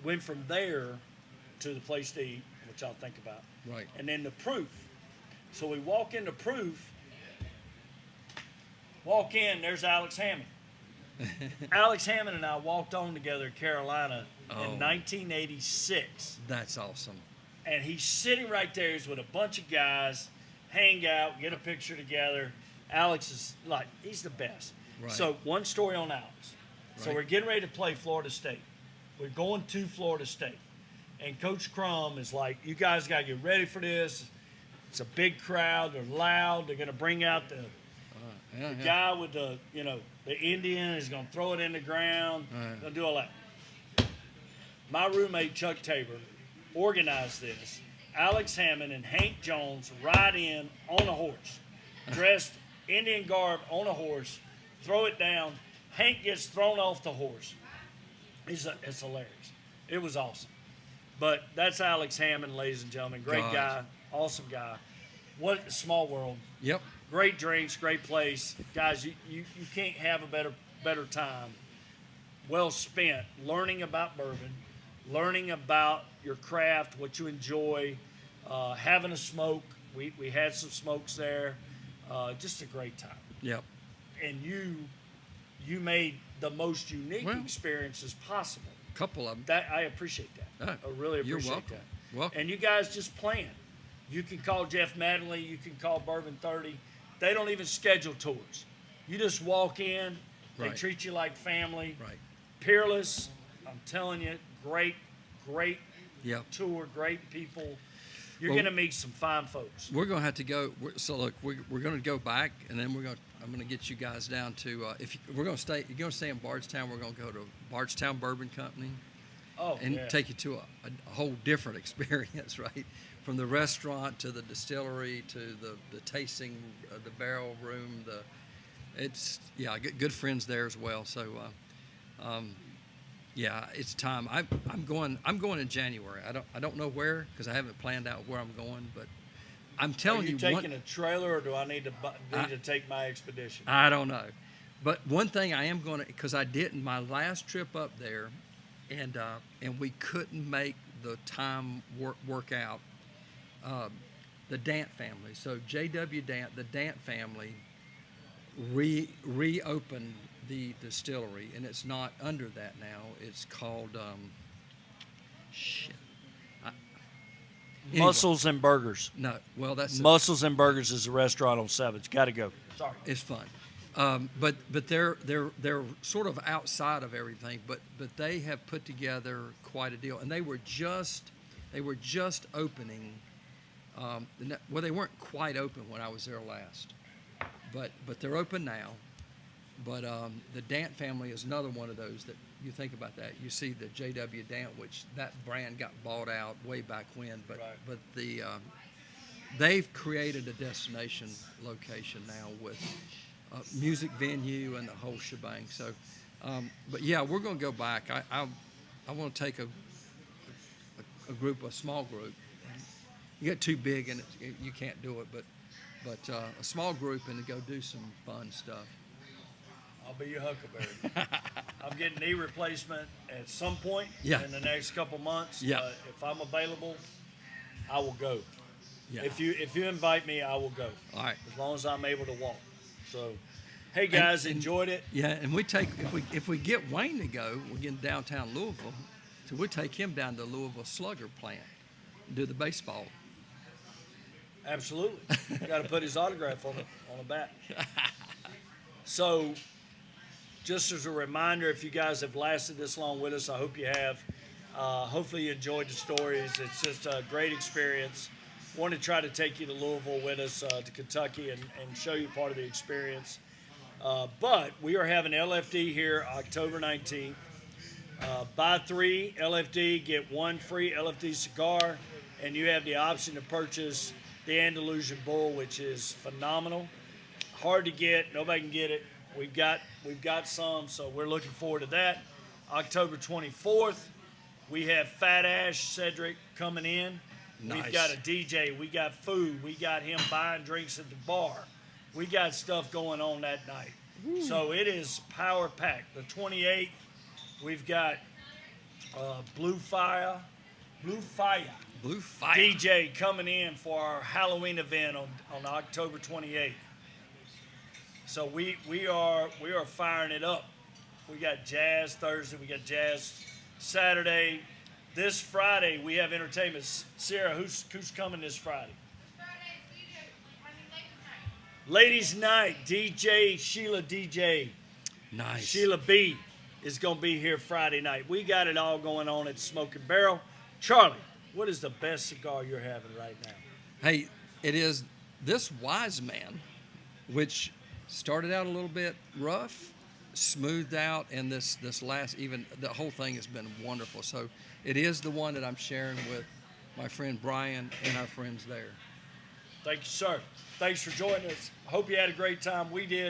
Went from there to the place to eat, which I'll think about. Right. And then the Proof. So we walk into Proof. Walk in, there's Alex Hammond. Alex Hammond and I walked on together in Carolina Oh. in 1986. That's awesome. And he's sitting right there. He's with a bunch of guys, hang out, get a picture together. Alex is like, he's the best. Right. So one story on Alex. So Right. we're getting ready to play Florida State. We're going to Florida State. And Coach Crum is like, you guys got to get ready for this. It's a big crowd. They're loud. They're going to bring out the Yeah, the yeah. guy with the Indian is going to throw it in the ground. Right. Going to do all that. My roommate, Chuck Tabor, organized this. Alex Hammond and Hank Jones ride in on a horse, dressed Indian garb on a horse, throw it down. Hank gets thrown off the horse. It's hilarious. It was awesome. But that's Alex Hammond, ladies and gentlemen. Great God. guy, awesome guy. What a small world. Yep. Great drinks, great place. Guys, you can't have a better time. Well spent learning about bourbon, learning about your craft, what you enjoy, having a smoke. We had some smokes there. Just a great time. Yep. And you made the most unique Well- experiences possible. Couple of them. That I appreciate that. Ah, I really you're appreciate welcome. that. Welcome. And you guys just plan. You can call Jeff Madley. You can call Bourbon 30. They don't even schedule tours. You just walk in. They Right. treat you like family. Right. Peerless. I'm telling you, great Yep. tour, great people. You're Well- going to meet some fine folks. We're going to have to go. So look, we're going to go back, and then I'm going to get you guys down to we're going to stay. You're going to stay in Bardstown. We're going to go to Bardstown Bourbon Company Oh, and yeah. take you to a whole different experience, right? From the restaurant to the distillery to the tasting, the barrel room. I get good friends there as well. So, yeah, it's time. I'm going in January. I don't know where because I haven't planned out where I'm going, but I'm Are telling you you taking a trailer, or do I need to take my expedition? I don't know. But one thing I am going to, because I didn't my last trip up there, and we couldn't make the time work out. The Dant family. So J.W. Dant, the Dant family, reopened the distillery, and it's not under that now. It's called anyway. Mussels and Burgers. No, well that's Mussels and Burgers is a restaurant on 7th. Got to go. Sorry. It's fun, but they're sort of outside of everything. But they have put together quite a deal, and they were just opening. Well, they weren't quite open when I was there last, but they're open now. But the Dant family is another one of those that you think about that. You see the J.W. Dant, which that brand got bought out way back when, but Right. but they've created a destination location now with music venue and the whole shebang. So, but yeah, we're going to go back. I want to take a small group. You get too big and you can't do it, but a small group and to go do some fun stuff. I'll be your huckleberry. I'm getting knee replacement at some point Yeah. in the next couple months. Yeah. But if I'm available, I will go. Yeah. If you invite me, I will go. All right. As long as I'm able to walk. So, hey guys, And- enjoyed it. Yeah, and we take if we get Wayne to go, we're getting downtown Louisville. So we'll take him down to Louisville Slugger plant and do the baseball. Absolutely. Got to put his autograph on the bat. So, just as a reminder, if you guys have lasted this long with us, I hope you have. Hopefully you enjoyed the stories. It's just a great experience. Want to try to take you to Louisville with us, to Kentucky, and show you part of the experience. But we are having LFD here October 19th. Buy 3 LFD, get 1 free LFD cigar, and you have the option to purchase the Andalusian Bull, which is phenomenal. Hard to get, nobody can get it. We've got some, so we're looking forward to that. October 24th, we have Fat Ash Cedric coming in. Nice. We've got a DJ, we got food, we got him buying drinks at the bar. We got stuff going on that night. So it is power packed. The 28th, we've got Blue Fire DJ coming in for our Halloween event on October 28th. So we are firing it up. We got jazz Thursday, we got jazz Saturday. This Friday we have entertainment. Sarah, who's coming this Friday? Ladies Night, DJ Sheila DJ. Nice. Sheila B is going to be here Friday night. We got it all going on at Smoking Barrel. Charlie, what is the best cigar you're having right now? Hey, it is this Wise Man, which started out a little bit rough, smoothed out, and this last, even the whole thing has been wonderful. So it is the one that I'm sharing with my friend Bryan and our friends there. Thank you, sir. Thanks for joining us. Hope you had a great time. We did.